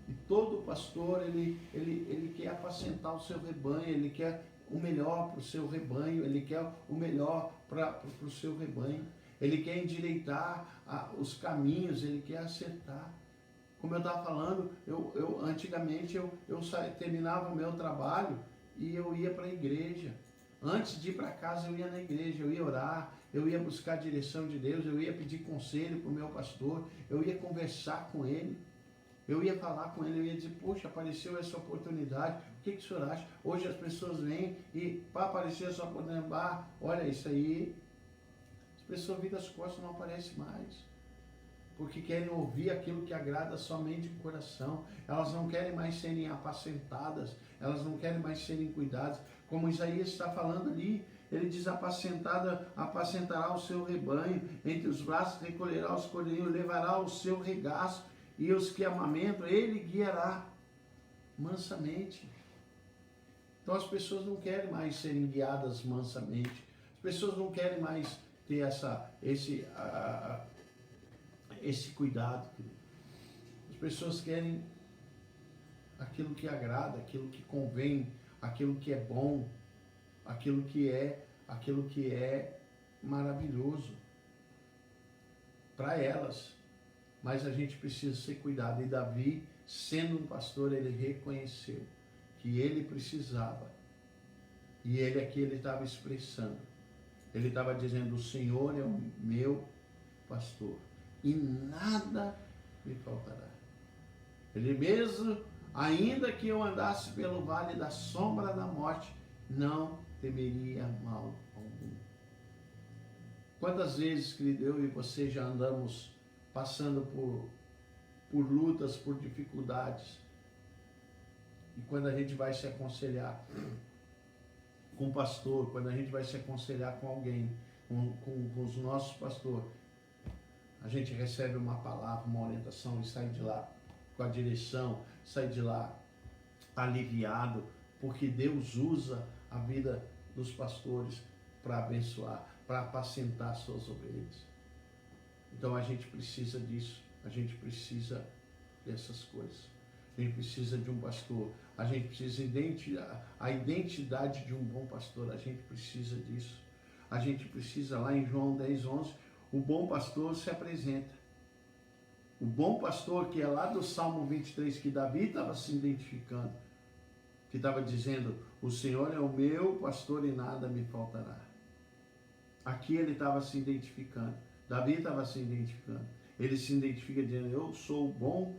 E todo pastor, ele quer apacentar o seu rebanho, ele quer o melhor para o seu rebanho, ele quer o melhor para o seu rebanho, ele quer endireitar os caminhos, ele quer acertar. Como eu estava falando, antigamente eu terminava o meu trabalho e eu ia para a igreja. Antes de ir para casa, eu ia na igreja, eu ia orar, eu ia buscar a direção de Deus, eu ia pedir conselho para o meu pastor, eu ia conversar com ele, eu ia falar com ele, eu ia dizer: poxa, apareceu essa oportunidade, o que o senhor acha? Hoje as pessoas vêm e, para aparecer essa oportunidade, olha isso aí, as pessoas viram as costas, não aparecem mais, porque querem ouvir aquilo que agrada somente o coração, elas não querem mais serem apacentadas, elas não querem mais serem cuidadas, como Isaías está falando ali, ele diz: apacentará o seu rebanho, entre os braços recolherá os cordeirinhos, levará o seu regaço, e os que amamentam, ele guiará mansamente. Então as pessoas não querem mais serem guiadas mansamente, as pessoas não querem mais ter esse cuidado. As pessoas querem aquilo que agrada, aquilo que convém, aquilo que é bom, aquilo que é maravilhoso para elas. Mas a gente precisa ser cuidado. E Davi, sendo um pastor, ele reconheceu que ele precisava. E ele aqui, ele estava expressando. Ele estava dizendo: o Senhor é o meu pastor e nada me faltará. Ele mesmo, ainda que eu andasse pelo vale da sombra da morte, não temeria mal algum. Quantas vezes, querido, eu e você já andamos passando por lutas, por dificuldades, e quando a gente vai se aconselhar com o pastor, quando a gente vai se aconselhar com alguém, com os nossos pastores, a gente recebe uma palavra, uma orientação e sai de lá com a direção, sai de lá aliviado, porque Deus usa a vida dos pastores para abençoar, para apacentar suas ovelhas. Então a gente precisa disso, a gente precisa dessas coisas. A gente precisa de um pastor, a gente precisa a identidade de um bom pastor, a gente precisa disso. A gente precisa, lá em João 10:11, o bom pastor se apresenta. O bom pastor, que é lá do Salmo 23, que Davi estava se identificando, que estava dizendo, o Senhor é o meu pastor e nada me faltará. Aqui ele estava se identificando, Davi estava se identificando. Ele se identifica dizendo, eu sou o bom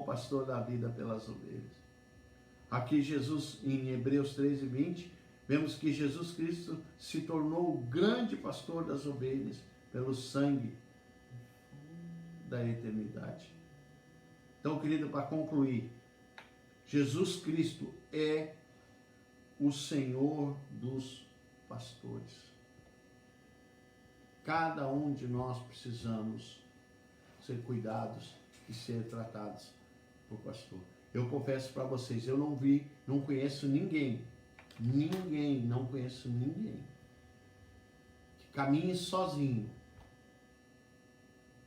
pastor da vida pelas ovelhas. Aqui Jesus, em Hebreus 13:20, vemos que Jesus Cristo se tornou o grande pastor das ovelhas pelo sangue da eternidade. Então, querido, para concluir, Jesus Cristo é o Senhor dos pastores. Cada um de nós precisamos ser cuidados e ser tratados por pastor. Eu confesso para vocês, eu não conheço ninguém, não conheço ninguém que caminhe sozinho,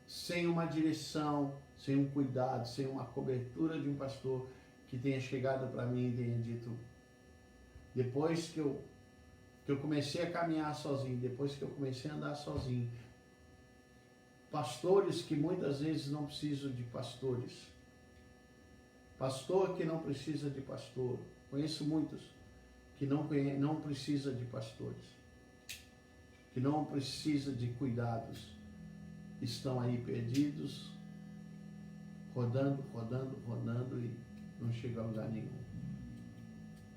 sem uma direção, sem um cuidado, sem uma cobertura de um pastor que tenha chegado para mim e tenha dito, depois que eu comecei a caminhar sozinho, depois que eu comecei a andar sozinho, pastores que muitas vezes não precisam de pastores, pastor que não precisa de pastor, conheço muitos que não precisa de pastores, que não precisa de cuidados, estão aí perdidos, rodando e não chegam a lugar nenhum,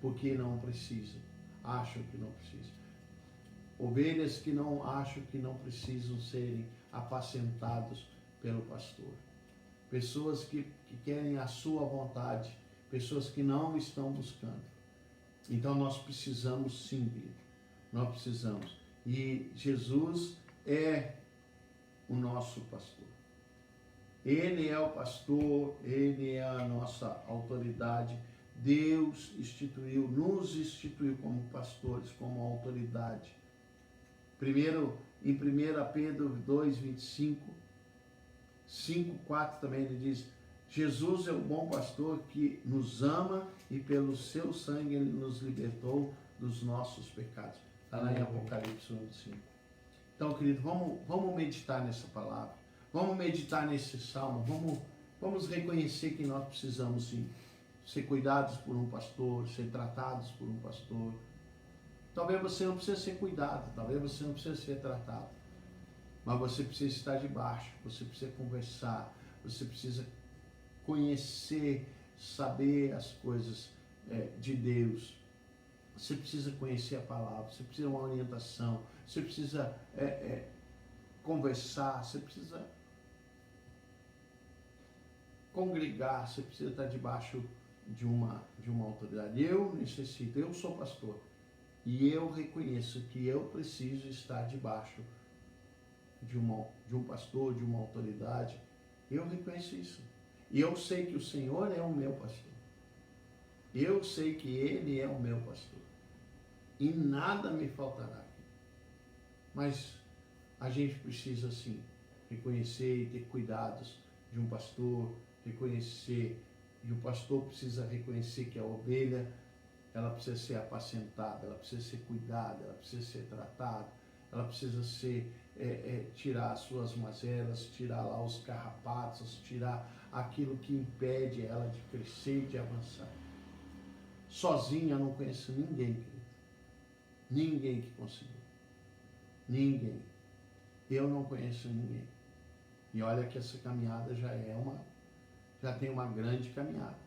porque não precisam, acham que não precisam. Ovelhas que não acham que não precisam serem apacentados pelo pastor. Pessoas que querem a sua vontade, pessoas que não estão buscando. Então nós precisamos sim, nós precisamos. E Jesus é o nosso pastor. Ele é o pastor, ele é a nossa autoridade. Deus nos instituiu como pastores, como autoridade. Primeiro, em 1 Pedro 2:25, 5:4 também ele diz, Jesus é o bom pastor que nos ama e pelo seu sangue ele nos libertou dos nossos pecados. Está lá em Apocalipse 1:5. Então, querido, vamos meditar nessa palavra. Vamos meditar nesse salmo. Vamos reconhecer que nós precisamos sim ser cuidados por um pastor, ser tratados por um pastor. Talvez você não precise ser cuidado, talvez você não precise ser tratado, mas você precisa estar debaixo, você precisa conversar, você precisa conhecer, saber as coisas de Deus. Você precisa conhecer a palavra, você precisa de uma orientação, você precisa conversar, você precisa congregar, você precisa estar debaixo de uma autoridade. Eu necessito, eu sou pastor, e eu reconheço que eu preciso estar debaixo de um pastor, de uma autoridade. Eu reconheço isso. E eu sei que o Senhor é o meu pastor. Eu sei que Ele é o meu pastor. E nada me faltará. Mas a gente precisa, sim, reconhecer e ter cuidados de um pastor, reconhecer, e o pastor precisa reconhecer que a ovelha, ela precisa ser apacentada, ela precisa ser cuidada, ela precisa ser tratada, ela precisa ser, tirar as suas mazelas, tirar lá os carrapatos, tirar aquilo que impede ela de crescer e de avançar. Sozinha eu não conheço ninguém, querido. Ninguém que conseguiu. Ninguém. Eu não conheço ninguém. E olha que essa caminhada já tem uma grande caminhada.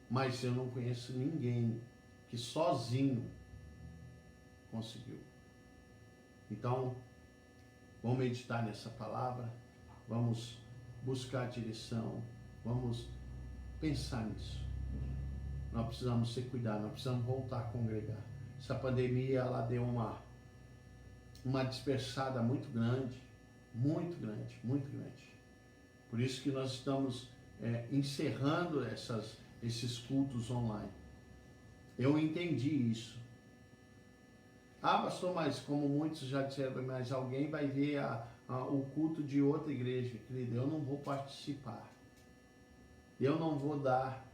Mas eu não conheço ninguém que sozinho conseguiu. Então, vamos meditar nessa palavra, vamos buscar direção, vamos pensar nisso. Nós precisamos ser cuidados, nós precisamos voltar a congregar. Essa pandemia, ela deu uma dispersada muito grande, muito grande, muito grande. Por isso que nós estamos encerrando esses cultos online. Eu entendi isso. Ah, pastor, mas como muitos já disseram, mas alguém vai ver o culto de outra igreja. Querido, eu não vou participar. Eu não vou dar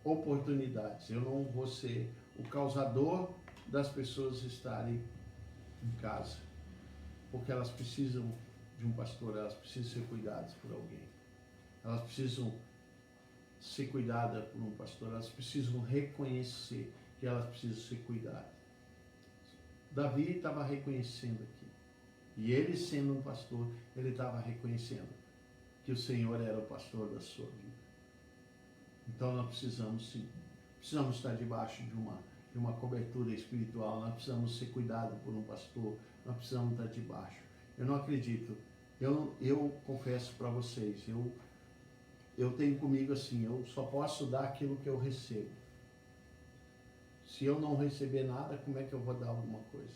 oportunidades. Eu não vou ser o causador das pessoas estarem em casa, porque elas precisam de um pastor, elas precisam ser cuidadas por alguém, elas precisam ser cuidadas por um pastor, elas precisam reconhecer que elas precisam ser cuidadas. Davi estava reconhecendo aqui, e ele sendo um pastor, ele estava reconhecendo que o Senhor era o pastor da sua vida. Então nós precisamos sim, precisamos estar debaixo de uma cobertura espiritual, nós precisamos ser cuidados por um pastor, nós precisamos estar debaixo. Eu não acredito, eu confesso para vocês, eu tenho comigo assim, eu só posso dar aquilo que eu recebo. Se eu não receber nada, como é que eu vou dar alguma coisa?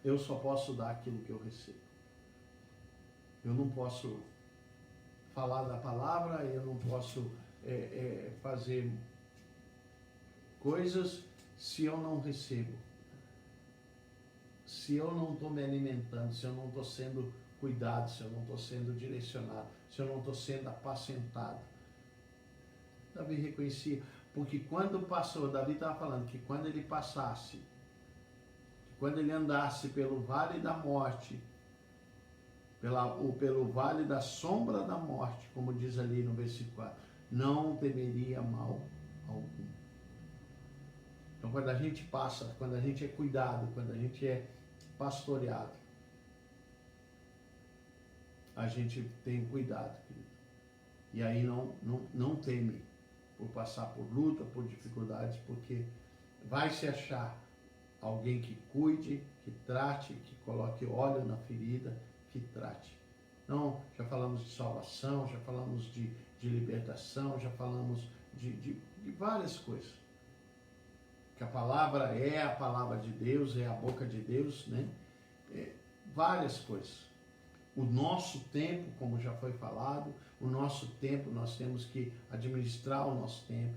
Eu só posso dar aquilo que eu recebo. Eu não posso falar da palavra, eu não posso fazer coisas se eu não recebo. Se eu não estou me alimentando, se eu não estou sendo cuidado, se eu não estou sendo direcionado, se eu não estou sendo apacentado. Davi reconhecia, porque quando passou, Davi estava falando que quando ele passasse, quando ele andasse pelo vale da morte, pelo vale da sombra da morte, como diz ali no versículo 4, não temeria mal algum. Então quando a gente passa, quando a gente é cuidado, quando a gente é pastoreado, a gente tem cuidado, querido. E aí não teme por passar por luta, por dificuldades, porque vai se achar alguém que cuide, que trate, que coloque óleo na ferida, que trate. Então, já falamos de salvação, já falamos de libertação, já falamos de várias coisas. Que a palavra é a palavra de Deus, é a boca de Deus, né? Várias coisas. O nosso tempo, como já foi falado, o nosso tempo, nós temos que administrar o nosso tempo.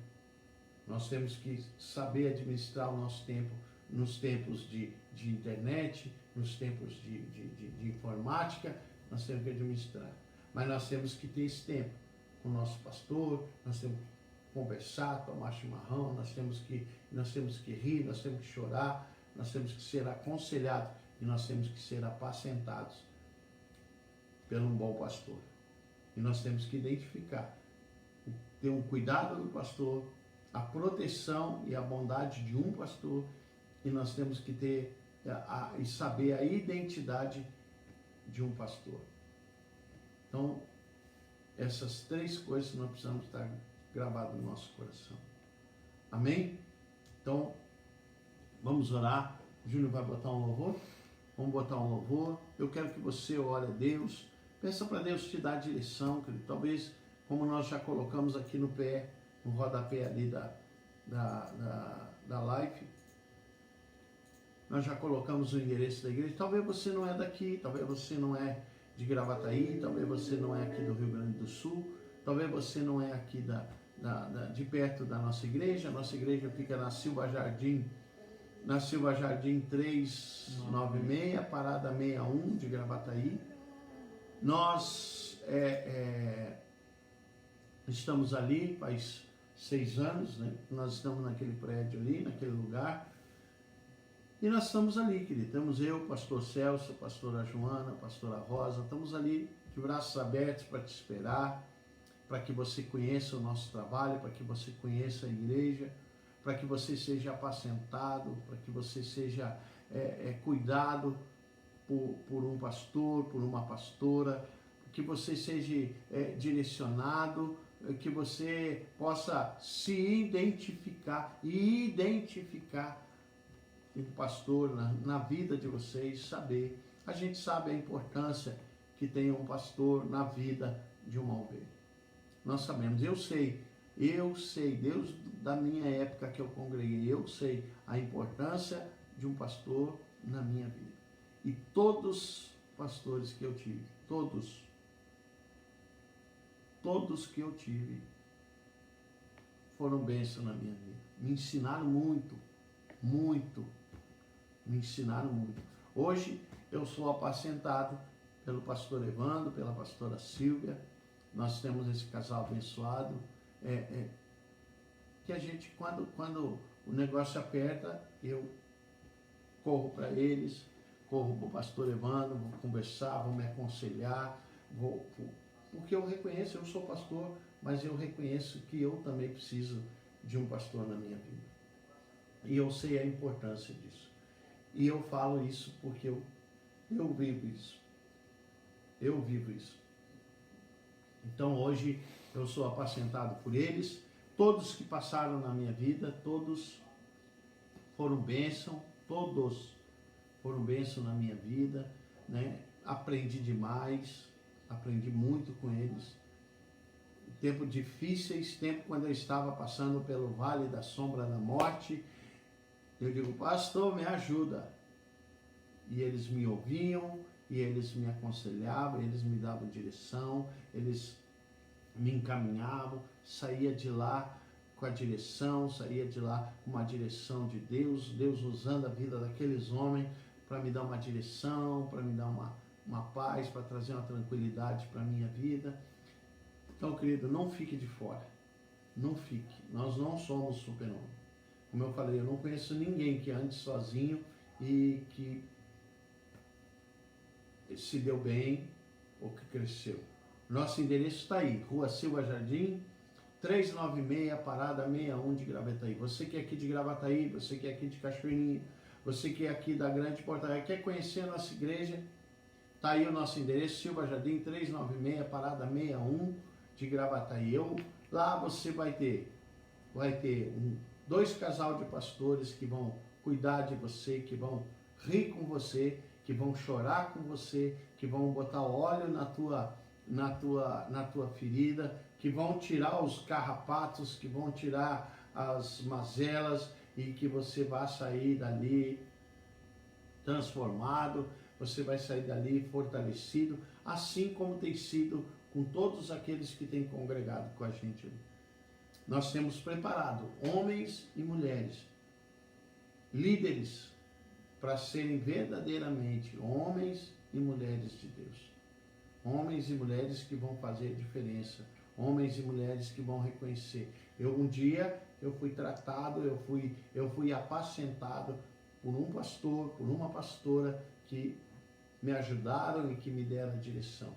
Nós temos que saber administrar o nosso tempo nos tempos de internet, nos tempos de informática, nós temos que administrar. Mas nós temos que ter esse tempo com o nosso pastor, nós temos que conversar, tomar chimarrão, nós temos que rir, nós temos que chorar, nós temos que ser aconselhados e nós temos que ser apacentados pelo um bom pastor. E nós temos que identificar, ter um cuidado do pastor, a proteção e a bondade de um pastor, e nós temos que ter e saber a identidade de um pastor. Então, essas três coisas nós precisamos estar gravadas no nosso coração. Amém? Então, vamos orar. O Júnior vai botar um louvor? Vamos botar um louvor. Eu quero que você ore a Deus. Peça para Deus te dar direção, querido. Talvez, como nós já colocamos aqui no rodapé ali da live, nós já colocamos o endereço da igreja. Talvez você não é daqui, talvez você não é de Gravataí, talvez você não é aqui do Rio Grande do Sul, talvez você não é aqui de perto da nossa igreja. A nossa igreja fica na Silva Jardim 396, parada 61 de Gravataí. Nós estamos ali faz 6 anos, né? Nós estamos naquele prédio ali, naquele lugar. E nós estamos ali, querido. Estamos eu, pastor Celso, pastora Joana, pastora Rosa, estamos ali de braços abertos para te esperar, para que você conheça o nosso trabalho, para que você conheça a igreja, para que você seja apacentado, para que você seja cuidado por um pastor, por uma pastora, que você seja direcionado, que você possa se identificar um pastor na vida de vocês, saber. A gente sabe a importância que tem um pastor na vida de uma ovelha. Nós sabemos, eu sei, Deus da minha época que eu congreguei, eu sei a importância de um pastor na minha vida. E todos os pastores que eu tive, todos que eu tive, foram bênçãos na minha vida. Me ensinaram muito, me ensinaram muito. Hoje eu sou apacentado pelo pastor Evandro, pela pastora Silvia. Nós temos esse casal abençoado, que a gente, quando o negócio aperta, eu corro para eles, corro para o pastor Evandro, vou conversar, vou me aconselhar, porque eu reconheço, eu sou pastor, mas eu reconheço que eu também preciso de um pastor na minha vida. E eu sei a importância disso. E eu falo isso porque eu vivo isso. Eu vivo isso. Então hoje eu sou apacentado por eles. Todos que passaram na minha vida, todos foram bênção, todos foram bênção na minha vida, né? Aprendi demais, aprendi muito com eles. Tempos difíceis, tempo quando eu estava passando pelo vale da sombra da morte, eu digo, pastor, me ajuda. E eles me ouviam, e eles me aconselhavam, eles me davam direção, eles me encaminhavam, saía de lá com a direção, saía de lá com uma direção de Deus, Deus usando a vida daqueles homens para me dar uma direção, para me dar uma paz, para trazer uma tranquilidade para a minha vida. Então, querido, não fique de fora, não fique, nós não somos super-homem. Como eu falei, eu não conheço ninguém que ande sozinho e que se deu bem ou que cresceu. Nosso endereço está aí, Rua Silva Jardim, 396, Parada 61 de Gravataí. Você que é aqui de Gravataí, você que é aqui de Cachoeirinha, você que é aqui da Grande Porto Alegre, quer conhecer a nossa igreja, está aí o nosso endereço, Silva Jardim, 396, Parada 61 de Gravataí. Lá você vai ter dois casal de pastores que vão cuidar de você, que vão rir com você, que vão chorar com você, que vão botar óleo na tua ferida, que vão tirar os carrapatos, que vão tirar as mazelas e que você vai sair dali transformado, você vai sair dali fortalecido, assim como tem sido com todos aqueles que têm congregado com a gente. Nós temos preparado homens e mulheres, líderes, para serem verdadeiramente homens e mulheres de Deus. Homens e mulheres que vão fazer a diferença. Homens e mulheres que vão reconhecer. Um dia eu fui tratado, eu fui apacentado por um pastor, por uma pastora que me ajudaram e que me deram a direção.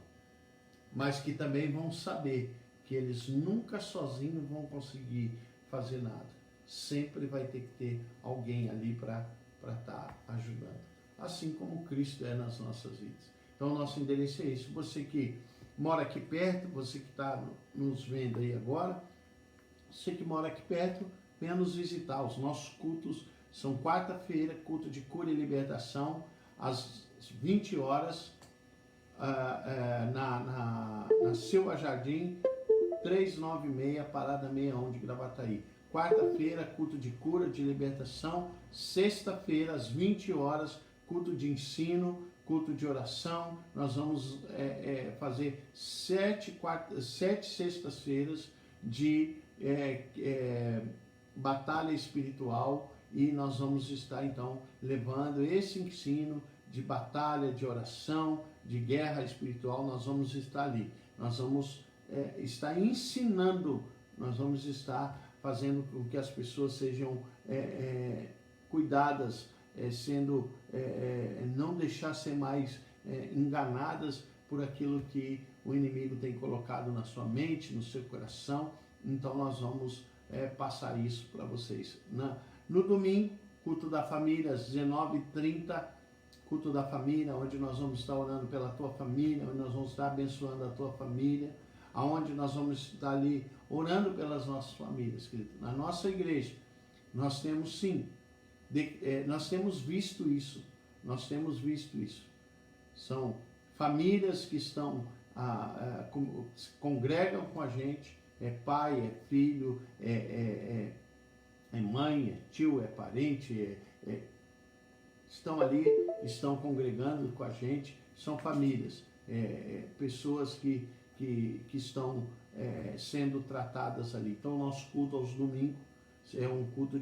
Mas que também vão saber que eles nunca sozinhos vão conseguir fazer nada. Sempre vai ter que ter alguém ali para estar ajudando. Assim como Cristo é nas nossas vidas. Então, o nosso endereço é esse. Você que mora aqui perto, você que está nos vendo aí agora, você que mora aqui perto, venha nos visitar. Os nossos cultos são quarta-feira, culto de cura e libertação, às 20 horas, na Silva Jardim, 396, Parada 61 de Gravataí. Quarta-feira, culto de cura, de libertação. Sexta-feira, às 20 horas, culto de ensino, culto de oração. Nós vamos fazer 7 sextas-feiras de batalha espiritual e nós vamos estar, então, levando esse ensino de batalha, de oração, de guerra espiritual. Nós vamos estar ali. Nós vamos estar ensinando, nós vamos estar fazendo com que as pessoas sejam cuidadas, não deixar ser mais enganadas por aquilo que o inimigo tem colocado na sua mente, no seu coração. Então nós vamos passar isso para vocês. No domingo, culto da família, às 19h30, culto da família, onde nós vamos estar orando pela tua família, onde nós vamos estar abençoando a tua família, aonde nós vamos estar ali orando pelas nossas famílias, querido. Na nossa igreja, nós temos sim, nós temos visto isso, São famílias que estão, congregam com a gente, é pai, é filho, é mãe, é tio, é parente, estão ali, estão congregando com a gente, são famílias, pessoas que estão sendo tratadas ali. Então, o nosso culto aos domingos é um culto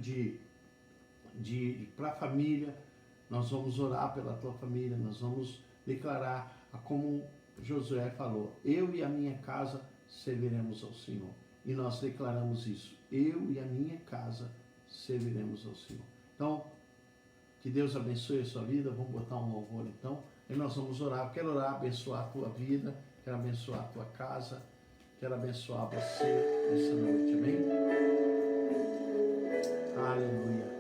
para a família. Nós vamos orar pela tua família, nós vamos declarar, como Josué falou, eu e a minha casa serviremos ao Senhor. E nós declaramos isso, eu e a minha casa serviremos ao Senhor. Então, Que Deus abençoe a sua vida. Vamos botar um louvor então. E nós vamos orar. Eu quero orar, abençoar a tua vida. Quero abençoar a tua casa. Quero abençoar você nessa noite. Amém? Aleluia.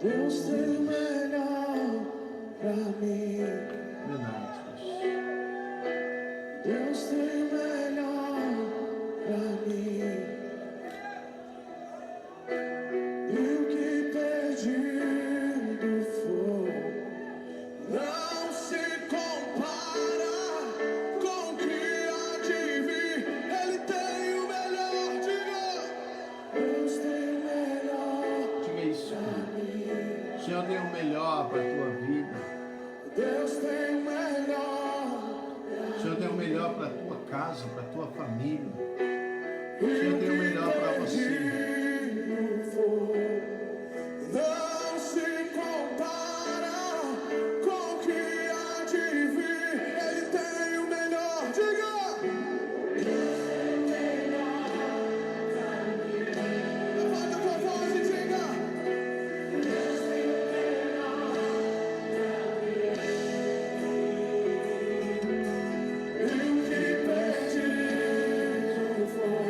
Deus tem o melhor pra mim. Verdade, Deus. Deus tem o melhor pra mim. E o que perdido for não se compara com o que há de vir. Ele tem o melhor, diga. Deus tem o melhor Diga isso. pra mim. O Senhor tem o melhor para a tua vida. Deus tem o melhor. O Senhor tem o melhor para a tua casa, para a tua família. O Senhor tem o melhor para você. Não se compara com o que há de vir. Ele tem o melhor, diga. Levanta a tua voz e diga. E o que perdido for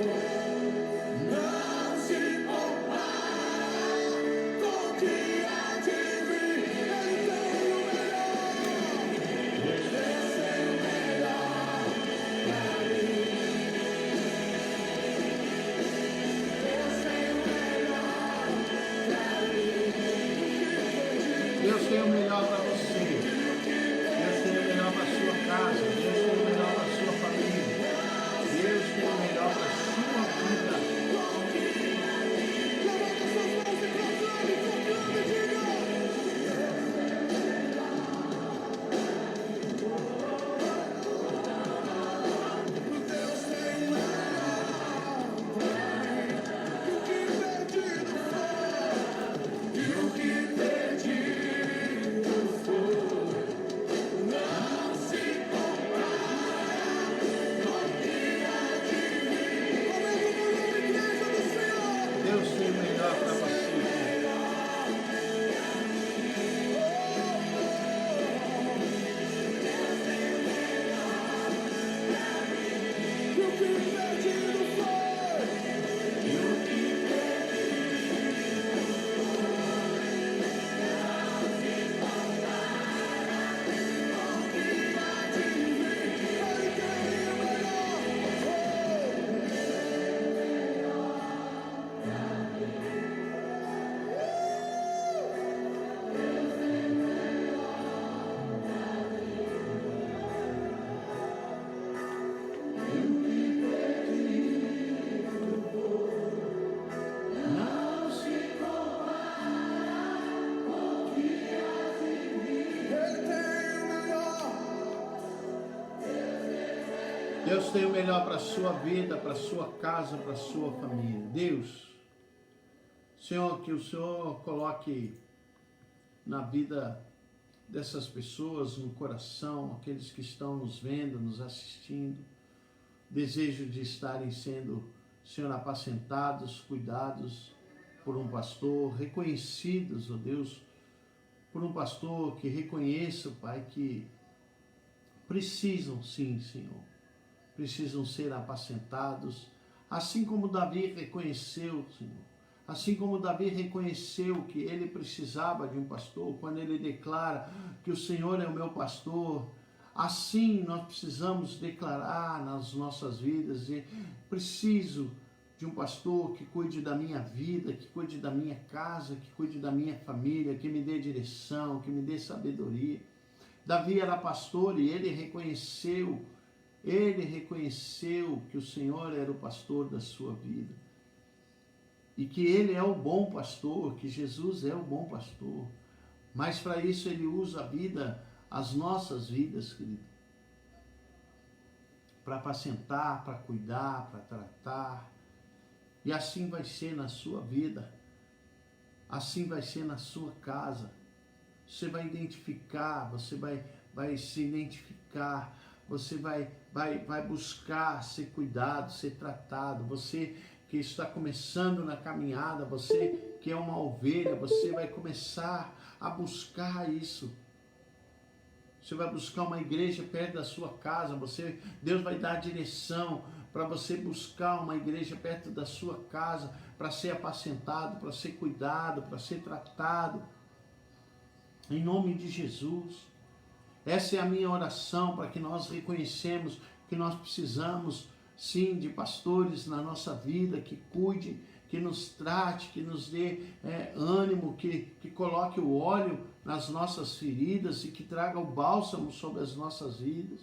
não se compara com o que há de vir. Ele tem o melhor. Deus tem o melhor pra mim. Deus tem o melhor pra mim. Deus tem o melhor para você. Deus tem o melhor para a sua casa. Deus tem o melhor para a sua família. Deus tem o melhor para a sua vida. Levanta suas mãos e proclame, diga. Deus tem o melhor pra mim. E o que perdido for, e o que perdido for, não se compara com o que há de vir. Aumenta o volume, igreja do Senhor. Deus tem o melhor para você. E o que perdido foi. Ele tem o melhor. Não se Ele tem o melhor. Deus tem o melhor para a sua vida, para a sua casa, para a sua família. Deus, Senhor, que o Senhor coloque na vida dessas pessoas, no coração, aqueles que estão nos vendo, nos assistindo, desejo de estarem sendo, Senhor, apacentados, cuidados por um pastor, reconhecidos, ó Deus, por um pastor que reconheça, Pai, que precisam sim, Senhor, precisam ser apacentados, assim como Davi reconheceu, Senhor, assim como Davi reconheceu que ele precisava de um pastor, quando ele declara que o Senhor é o meu pastor, assim nós precisamos declarar nas nossas vidas, e preciso de um pastor que cuide da minha vida, que cuide da minha casa, que cuide da minha família, que me dê direção, que me dê sabedoria. Davi era pastor e ele reconheceu que o Senhor era o pastor da sua vida. E que ele é o bom pastor, que Jesus é o bom pastor. Mas para isso ele usa a vida, as nossas vidas, querido. Para apacentar, para cuidar, para tratar. E assim vai ser na sua vida. Assim vai ser na sua casa. Você vai identificar, você vai se identificar, você vai buscar ser cuidado, ser tratado, você que está começando na caminhada, você que é uma ovelha, você vai começar a buscar isso. Você vai buscar uma igreja perto da sua casa, Deus vai dar a direção para você buscar uma igreja perto da sua casa, para ser apacentado, para ser cuidado, para ser tratado. Em nome de Jesus. Essa é a minha oração, para que nós reconhecemos que nós precisamos, sim, de pastores na nossa vida, que cuide, que nos trate, que nos dê ânimo, que coloque o óleo nas nossas feridas e que traga o bálsamo sobre as nossas vidas.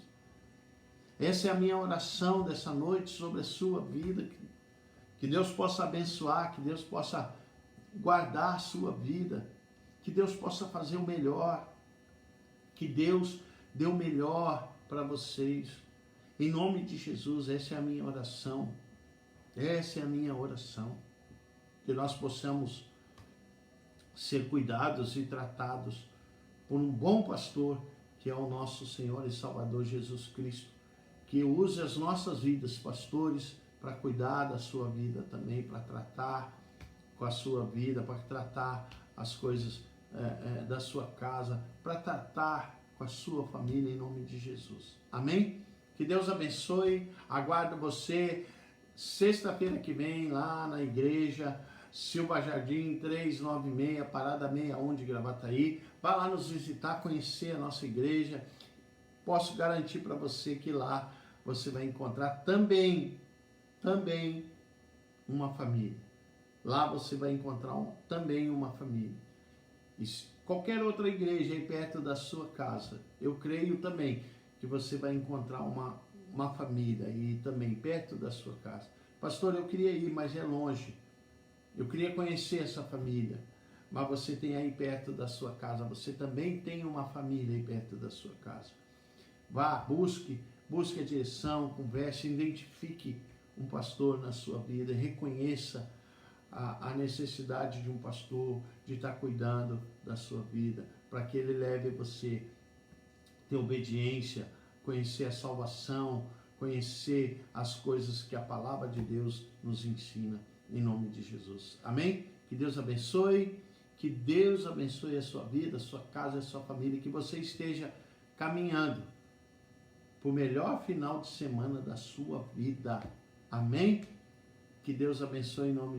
Essa é a minha oração dessa noite sobre a sua vida. Que Deus possa abençoar, que Deus possa guardar a sua vida, que Deus possa fazer o melhor, que Deus dê o melhor para vocês. Em nome de Jesus, essa é a minha oração. Essa é a minha oração. Que nós possamos ser cuidados e tratados por um bom pastor, que é o nosso Senhor e Salvador Jesus Cristo, que use as nossas vidas, pastores, para cuidar da sua vida também, para tratar com a sua vida, para tratar as coisas da sua casa, para tratar com a sua família, em nome de Jesus. Amém? Que Deus abençoe. Aguardo você sexta-feira que vem lá na igreja Silva Jardim 396, Parada 61 de Gravataí. Vá lá nos visitar, conhecer a nossa igreja. Posso garantir para você que lá você vai encontrar também uma família. Lá você vai encontrar também uma família. E qualquer outra igreja aí perto da sua casa, eu creio também que você vai encontrar uma família aí também perto da sua casa. Pastor, eu queria ir, mas é longe. Eu queria conhecer essa família. Mas você tem aí perto da sua casa, você também tem uma família aí perto da sua casa. Vá, busque a direção, converse, identifique um pastor na sua vida, reconheça a necessidade de um pastor, de estar cuidando da sua vida, para que ele leve você a ter obediência, conhecer a salvação, conhecer as coisas que a palavra de Deus nos ensina, em nome de Jesus. Amém? Que Deus abençoe, que Deus abençoe a sua vida, a sua casa, a sua família, que você esteja caminhando para o melhor final de semana da sua vida. Amém? Que Deus abençoe em nome